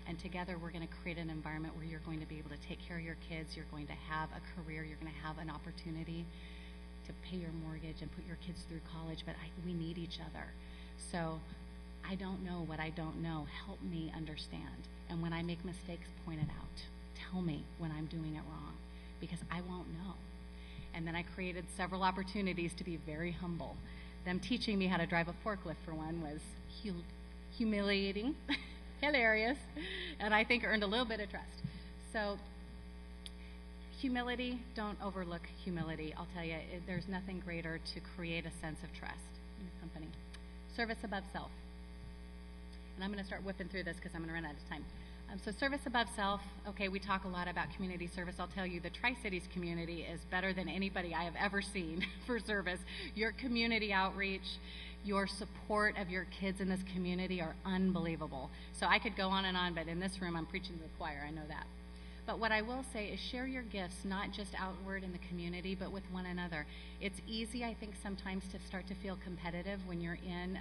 And together we're going to create an environment where you're going to be able to take care of your kids, you're going to have a career, you're going to have an opportunity to pay your mortgage and put your kids through college, but we need each other. So I don't know what I don't know. Help me understand. And when I make mistakes, point it out. Tell me when I'm doing it wrong, because I won't know. And then I created several opportunities to be very humble. Them teaching me how to drive a forklift, for one, was humiliating, hilarious, and I think earned a little bit of trust. So humility, don't overlook humility. I'll tell you, there's nothing greater to create a sense of trust in your company. Service above self. And I'm going to start whipping through this because I'm going to run out of time. So service above self, okay, we talk a lot about community service. I'll tell you, the Tri-Cities community is better than anybody I have ever seen for service. Your community outreach, your support of your kids in this community are unbelievable. So I could go on, but in this room I'm preaching to the choir, I know that. But what I will say is share your gifts, not just outward in the community, but with one another. It's easy, I think, sometimes to start to feel competitive when you're in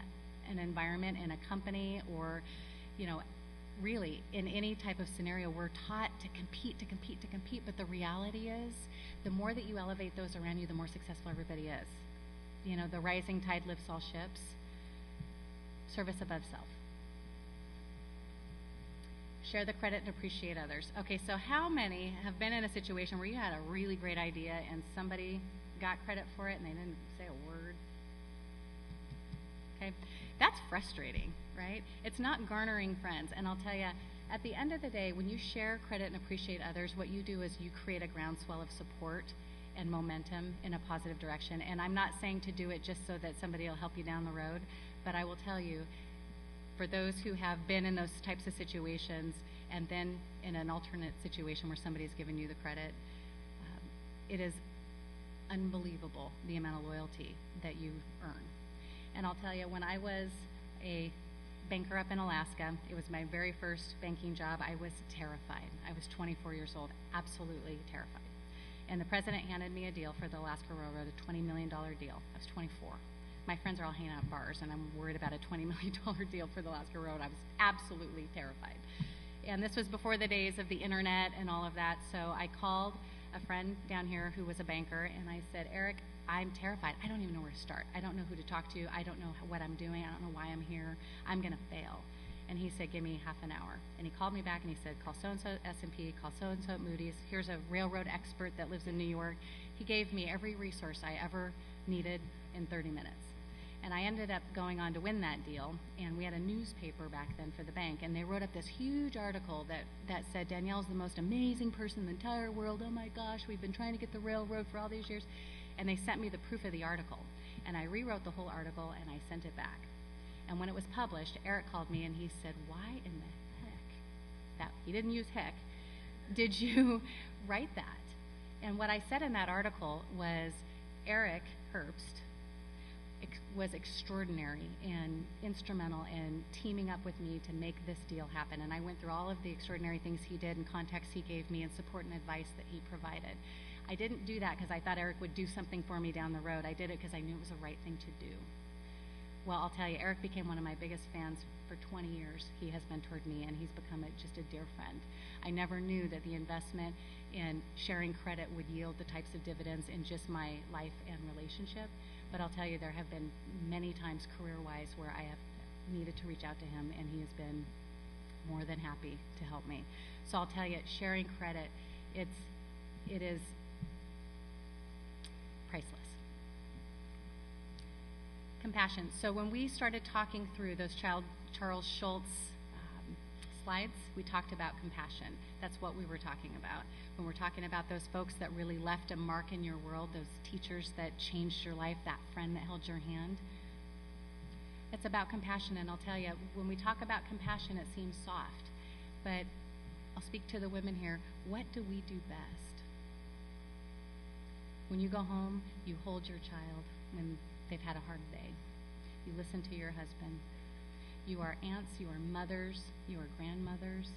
an environment, in a company, or, you know, really in any type of scenario. We're taught to compete, but the reality is the more that you elevate those around you, the more successful everybody is. You know, the rising tide lifts all ships. Service above self. Share the credit and appreciate others. Okay, so how many have been in a situation where you had a really great idea and somebody got credit for it and they didn't say a word? Okay, that's frustrating, right? It's not garnering friends. And I'll tell you, at the end of the day, when you share credit and appreciate others, what you do is you create a groundswell of support and momentum in a positive direction. And I'm not saying to do it just so that somebody will help you down the road, but I will tell you, for those who have been in those types of situations and then in an alternate situation where somebody's given you the credit, it is unbelievable the amount of loyalty that you earn. And I'll tell you, when I was a banker up in Alaska, it was my very first banking job, I was terrified. I was 24 years old, absolutely terrified. And the president handed me a deal for the Alaska Railroad, a $20 million deal. I was 24. My friends are all hanging out at bars, and I'm worried about a $20 million deal for the Alaska Railroad. I was absolutely terrified. And this was before the days of the internet and all of that, so I called a friend down here who was a banker, and I said, Eric, I'm terrified. I don't even know where to start. I don't know who to talk to. I don't know what I'm doing. I don't know why I'm here. I'm going to fail. And he said, give me half an hour. And he called me back and he said, call so-and-so at S&P, call so-and-so at Moody's. Here's a railroad expert that lives in New York. He gave me every resource I ever needed in 30 minutes. And I ended up going on to win that deal. And we had a newspaper back then for the bank. And they wrote up this huge article that said, Danielle's the most amazing person in the entire world. Oh my gosh, we've been trying to get the railroad for all these years. And they sent me the proof of the article. And I rewrote the whole article and I sent it back. And when it was published, Eric called me and he said, why in the heck, he didn't use heck, did you write that? And what I said in that article was, Eric Herbst was extraordinary and instrumental in teaming up with me to make this deal happen. And I went through all of the extraordinary things he did and context he gave me and support and advice that he provided. I didn't do that because I thought Eric would do something for me down the road. I did it because I knew it was the right thing to do. well, I'll tell you, Eric became one of my biggest fans for 20 years. He has mentored me, and he's become just a dear friend. I never knew that the investment in sharing credit would yield the types of dividends in just my life and relationship. But I'll tell you, there have been many times career-wise where I have needed to reach out to him, and he has been more than happy to help me. So I'll tell you, sharing credit, it is priceless. Compassion. So when we started talking through those Charles Schulz slides, we talked about compassion. That's what we were talking about. When we're talking about those folks that really left a mark in your world, those teachers that changed your life, that friend that held your hand, it's about compassion. And I'll tell you, when we talk about compassion, it seems soft. But I'll speak to the women here. What do we do best? When you go home, you hold your child when they've had a hard day. You listen to your husband. You are aunts, you are mothers, you are grandmothers.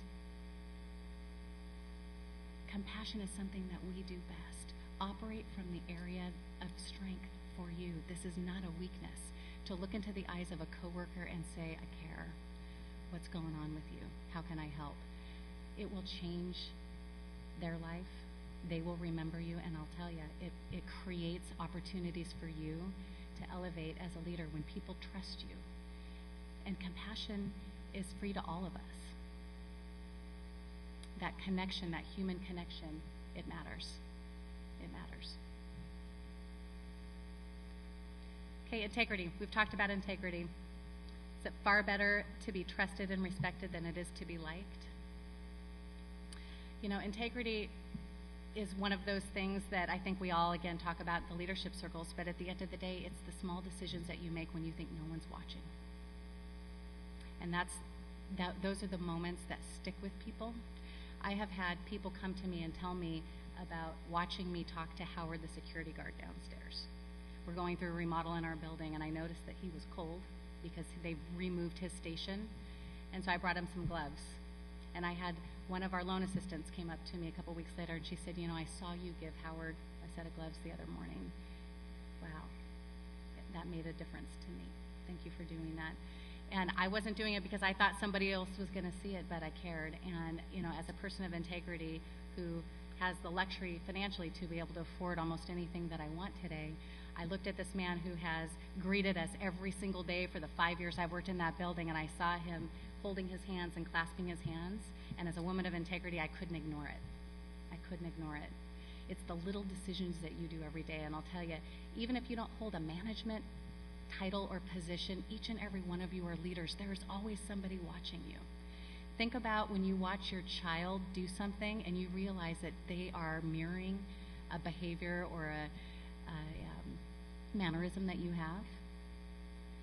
Compassion is something that we do best. Operate from the area of strength for you. This is not a weakness. To look into the eyes of a coworker and say, I care. What's going on with you? How can I help? It will change their life. They will remember you, and I'll tell you, it creates opportunities for you to elevate as a leader when people trust you. And compassion is free to all of us. That connection, that human connection, it matters. It matters. Okay, integrity. We've talked about integrity. Is it far better to be trusted and respected than it is to be liked? You know, integrity is one of those things that I think we all, again, talk about in the leadership circles, but at the end of the day, it's the small decisions that you make when you think no one's watching. And those are the moments that stick with people. I have had people come to me and tell me about watching me talk to Howard, the security guard downstairs. We're going through a remodel in our building, and I noticed that he was cold because they removed his station, and so I brought him some gloves. And I had one of our loan assistants came up to me a couple weeks later, and she said, you know, I saw you give Howard a set of gloves the other morning. Wow, that made a difference to me. Thank you for doing that. And I wasn't doing it because I thought somebody else was going to see it, but I cared. And, you know, as a person of integrity who has the luxury financially to be able to afford almost anything that I want today, I looked at this man who has greeted us every single day for the 5 years I've worked in that building, and I saw him holding his hands and clasping his hands. And as a woman of integrity, I couldn't ignore it. I couldn't ignore it. It's the little decisions that you do every day. And I'll tell you, even if you don't hold a management title or position, each and every one of you are leaders. There is always somebody watching you. Think about when you watch your child do something and you realize that they are mirroring a behavior or a mannerism that you have.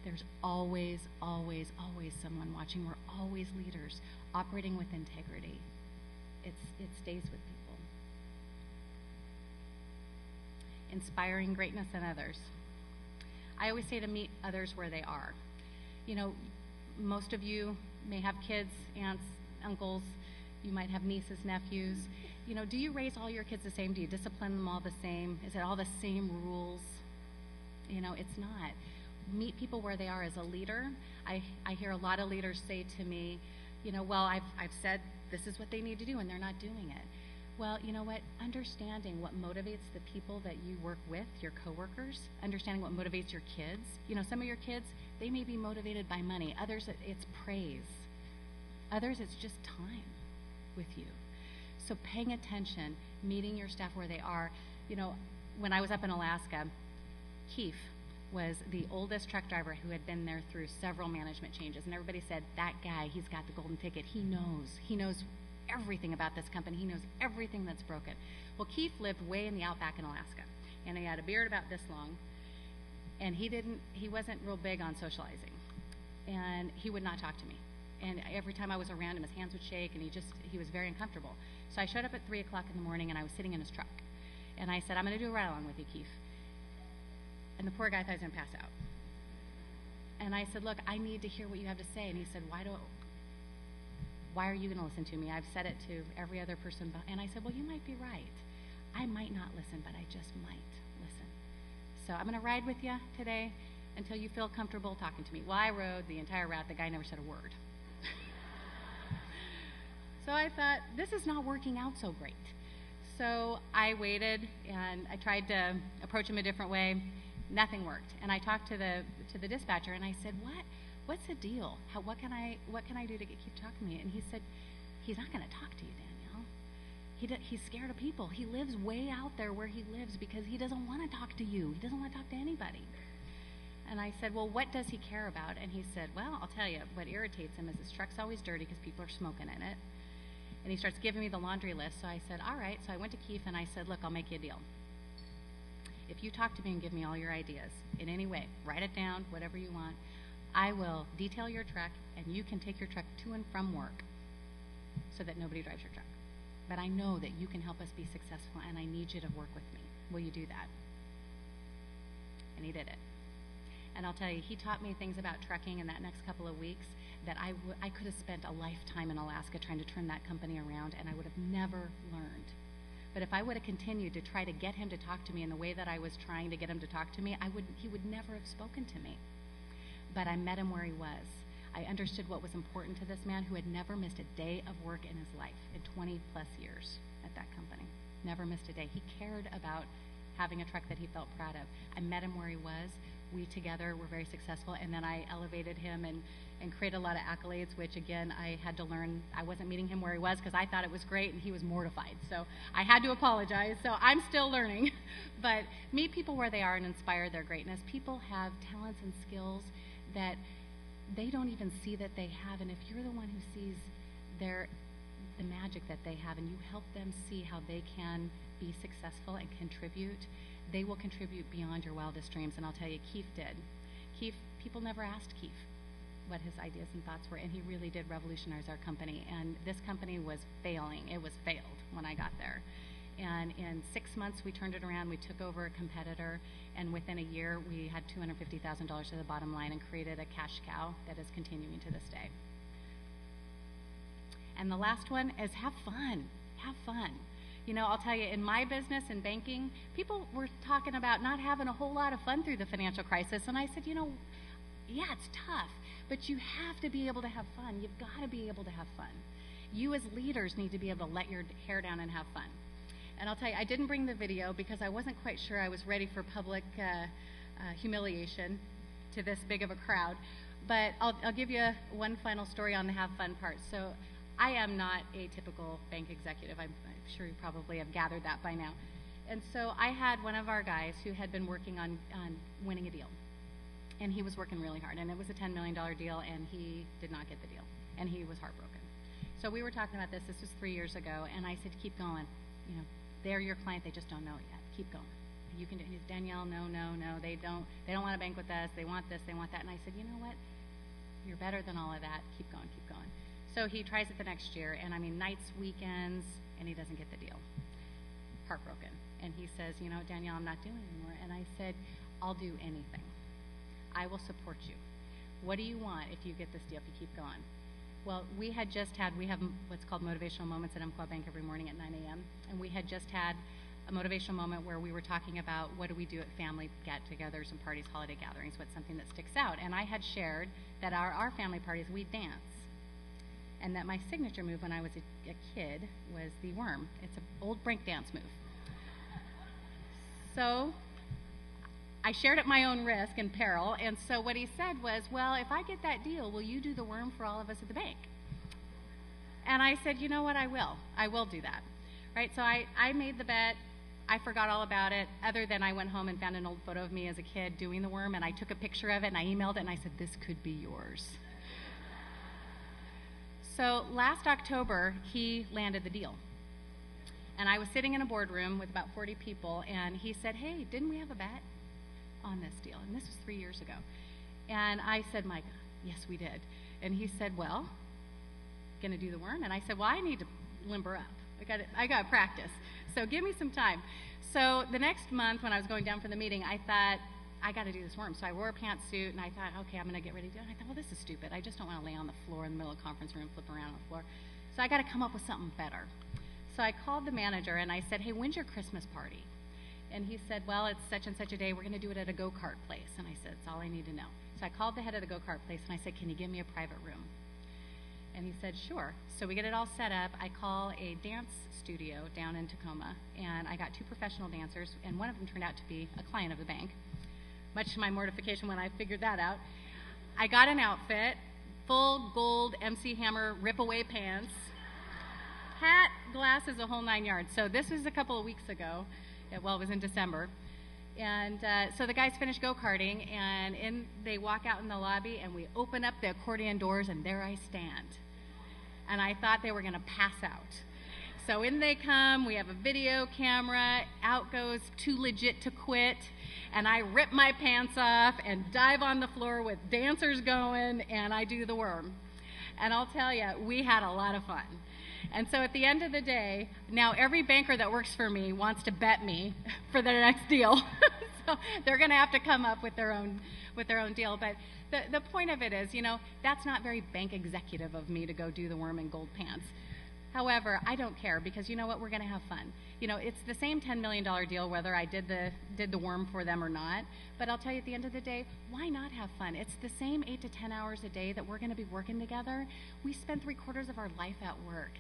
There's always, always, always someone watching. We're always leaders operating with integrity. It stays with people. Inspiring greatness in others. I always say to meet others where they are. You know, most of you may have kids, aunts, uncles. You might have nieces, nephews. You know, do you raise all your kids the same? Do you discipline them all the same? Is it all the same rules? You know, it's not. Meet people where they are. As a leader, I hear a lot of leaders say to me, you know, well, I've said this is what they need to do, and they're not doing it. Well, you know what? Understanding what motivates the people that you work with, your coworkers, understanding what motivates your kids. You know, some of your kids, they may be motivated by money. Others, it's praise. Others, it's just time with you. So paying attention, meeting your staff where they are. You know, when I was up in Alaska, Keith was the oldest truck driver who had been there through several management changes. And everybody said, that guy, he's got the golden ticket. He knows everything about this company. He knows everything that's broken. Well, Keith lived way in the outback in Alaska, and he had a beard about this long, and he wasn't real big on socializing, and he would not talk to me. And every time I was around him, his hands would shake, and he was very uncomfortable. So I showed up at 3 o'clock in the morning, and I was sitting in his truck, and I said, I'm going to do a ride-along with you, Keith. And the poor guy thought he was going to pass out. And I said, look, I need to hear what you have to say. And he said, why are you going to listen to me? I've said it to every other person. And I said, well, you might be right. I might not listen, but I just might listen. So I'm going to ride with you today, until you feel comfortable talking to me. Well, I rode the entire route. The guy never said a word. So I thought, this is not working out so great. So I waited, and I tried to approach him a different way. Nothing worked. And I talked to the dispatcher, and I said, what's the deal? What can I do to keep talking to me? And he said, he's not going to talk to you, Danielle. He's scared of people. He lives way out there where he lives because he doesn't want to talk to you. He doesn't want to talk to anybody. And I said, well, what does he care about? And he said, well, I'll tell you, what irritates him is his truck's always dirty because people are smoking in it. And he starts giving me the laundry list. So I said, all right. So I went to Keith and I said, look, I'll make you a deal. If you talk to me and give me all your ideas in any way, write it down, whatever you want, I will detail your truck and you can take your truck to and from work so that nobody drives your truck. But I know that you can help us be successful and I need you to work with me. Will you do that? And he did it. And I'll tell you, he taught me things about trucking in that next couple of weeks that I could have spent a lifetime in Alaska trying to turn that company around, and I would have never learned. But if I would have continued to try to get him to talk to me in the way that I was trying to get him to talk to me, he would never have spoken to me. But I met him where he was. I understood what was important to this man who had never missed a day of work in his life in 20 plus years at that company. Never missed a day. He cared about having a truck that he felt proud of. I met him where he was. We together were very successful, and then I elevated him and created a lot of accolades, which again I had to learn. I wasn't meeting him where he was because I thought it was great and he was mortified. So I had to apologize. So I'm still learning. But meet people where they are and inspire their greatness. People have talents and skills that they don't even see that they have, and if you're the one who sees the magic that they have and you help them see how they can be successful and contribute, they will contribute beyond your wildest dreams. And I'll tell you, Keith did. People never asked Keith what his ideas and thoughts were, and he really did revolutionize our company. And this company was failing. It was failed when I got there. And in 6 months, we turned it around. We took over a competitor, and within a year, we had $250,000 to the bottom line and created a cash cow that is continuing to this day. And the last one is have fun. Have fun. You know, I'll tell you, in my business, in banking, people were talking about not having a whole lot of fun through the financial crisis. And I said, you know, yeah, it's tough, but you have to be able to have fun. You've got to be able to have fun. You as leaders need to be able to let your hair down and have fun. And I'll tell you, I didn't bring the video because I wasn't quite sure I was ready for public humiliation to this big of a crowd. But I'll give you one final story on the have fun part. So I am not a typical bank executive. I'm sure you probably have gathered that by now. And so I had one of our guys who had been working on winning a deal. And he was working really hard. And it was a $10 million deal, and he did not get the deal. And he was heartbroken. So we were talking about this. This was 3 years ago. And I said, keep going. You know, they're your client. They just don't know it yet. Keep going. You can do it. Danielle, no. They don't want to bank with us. They want this. They want that. And I said, you know what? You're better than all of that. Keep going. Keep going. So he tries it the next year, and I mean nights, weekends, and he doesn't get the deal. Heartbroken. And he says, you know, Danielle, I'm not doing it anymore. And I said, I'll do anything. I will support you. What do you want if you get this deal, if you keep going? Well, we have what's called motivational moments at Umpqua Bank every morning at 9 a.m. And we had just had a motivational moment where we were talking about what do we do at family get-togethers and parties, holiday gatherings, what's something that sticks out. And I had shared that our family parties, we dance. And that my signature move when I was a kid was the worm. It's an old break dance move. So I shared at my own risk and peril, and so what he said was, well, if I get that deal, will you do the worm for all of us at the bank? And I said, you know what, I will. I will do that. Right? So I made the bet. I forgot all about it, other than I went home and found an old photo of me as a kid doing the worm, and I took a picture of it, and I emailed it, and I said, this could be yours. So last October, he landed the deal. And I was sitting in a boardroom with about 40 people, and he said, hey, didn't we have a bet on this deal? And this was 3 years ago. And I said, Mike, yes, we did. And he said, well, going to do the worm? And I said, well, I need to limber up. I got to practice. So give me some time. So the next month when I was going down for the meeting, I thought, I got to do this worm. So I wore a pantsuit, and I thought, okay, I'm going to get ready to do it. And I thought, well, this is stupid. I just don't want to lay on the floor in the middle of the conference room, flip around on the floor. So I got to come up with something better. So I called the manager, and I said, hey, when's your Christmas party? And he said, well, it's such and such a day. We're going to do it at a go-kart place. And I said, that's all I need to know. So I called the head of the go-kart place, and I said, can you give me a private room? And he said, sure. So we get it all set up. I call a dance studio down in Tacoma, and I got 2 professional dancers, and one of them turned out to be a client of the bank, much to my mortification when I figured that out. I got an outfit, full gold MC Hammer rip-away pants, hat, glasses, a whole 9 yards. So this was a couple of weeks ago. Well, it was in December. And so the guys finished go-karting, and they walk out in the lobby, and we open up the accordion doors, and there I stand. And I thought they were going to pass out. So in they come, we have a video camera, out goes Too Legit to Quit, and I rip my pants off and dive on the floor with dancers going, and I do the worm. And I'll tell you, we had a lot of fun. And so at the end of the day, now every banker that works for me wants to bet me for their next deal. So they're going to have to come up with their own deal. But the point of it is, you know, that's not very bank executive of me to go do the worm in gold pants. However, I don't care, because you know what, we're going to have fun. You know, it's the same $10 million deal whether I did the worm for them or not. But I'll tell you, at the end of the day, why not have fun? It's the same 8 to 10 hours a day that we're going to be working together. We spend 3/4 of our life at work.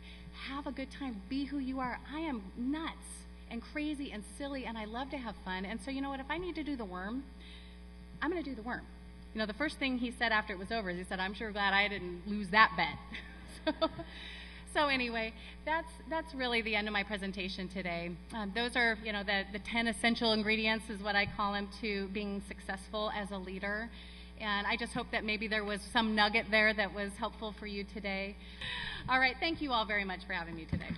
Have a good time. Be who you are. I am nuts and crazy and silly, and I love to have fun. And so you know what, if I need to do the worm, I'm going to do the worm. You know, the first thing he said after it was over is he said, I'm sure glad I didn't lose that bet. So anyway, that's really the end of my presentation today. Those are, you know, the 10 essential ingredients is what I call them to being successful as a leader. And I just hope that maybe there was some nugget there that was helpful for you today. All right, thank you all very much for having me today.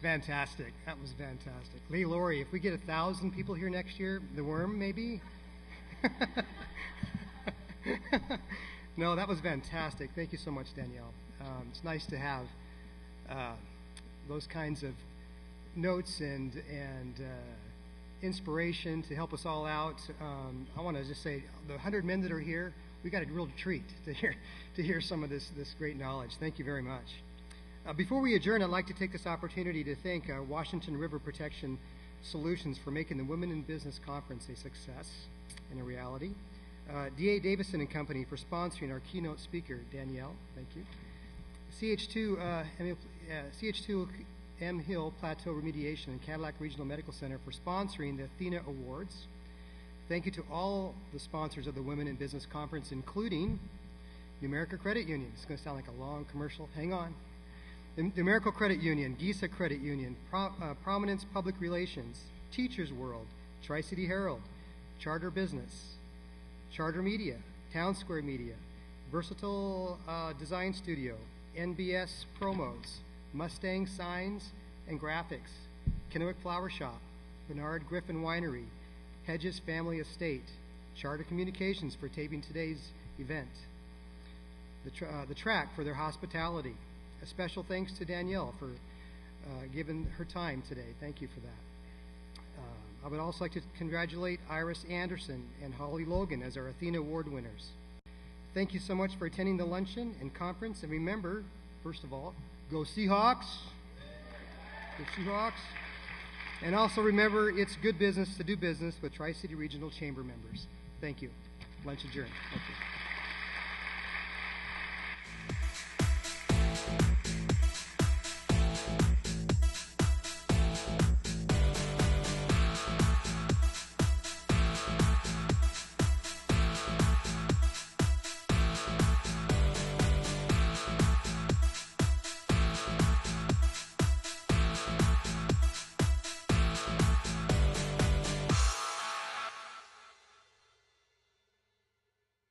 Fantastic. That was fantastic. Lee, Lori, if we get 1,000 people here next year, the worm maybe? No, that was fantastic. Thank you so much, Danielle. It's nice to have those kinds of notes and inspiration to help us all out. I want to just say, the 100 men that are here, we got a real treat to hear some of this great knowledge. Thank you very much. Before we adjourn, I'd like to take this opportunity to thank Washington River Protection Solutions for making the Women in Business Conference a success and a reality. D.A. Davison and Company for sponsoring our keynote speaker, Danielle. Thank you. CH2M Hill Plateau Remediation and Cadillac Regional Medical Center for sponsoring the Athena Awards. Thank you to all the sponsors of the Women in Business Conference, including the America Credit Union. It's going to sound like a long commercial. Hang on. The America Credit Union, GISA Credit Union, Prominence Public Relations, Teachers World, Tri-City Herald, Charter Business, Charter Media, Town Square Media, Versatile Design Studio, NBS Promos, Mustang Signs and Graphics, Kennewick Flower Shop, Bernard Griffin Winery, Hedges Family Estate, Charter Communications for taping today's event, the Track for their hospitality. A special thanks to Danielle for giving her time today. Thank you for that. I would also like to congratulate Iris Anderson and Holly Logan as our Athena Award winners. Thank you so much for attending the luncheon and conference. And remember, first of all, go Seahawks. Go Seahawks. And also remember, it's good business to do business with Tri-City Regional Chamber members. Thank you. Lunch adjourned. Thank you.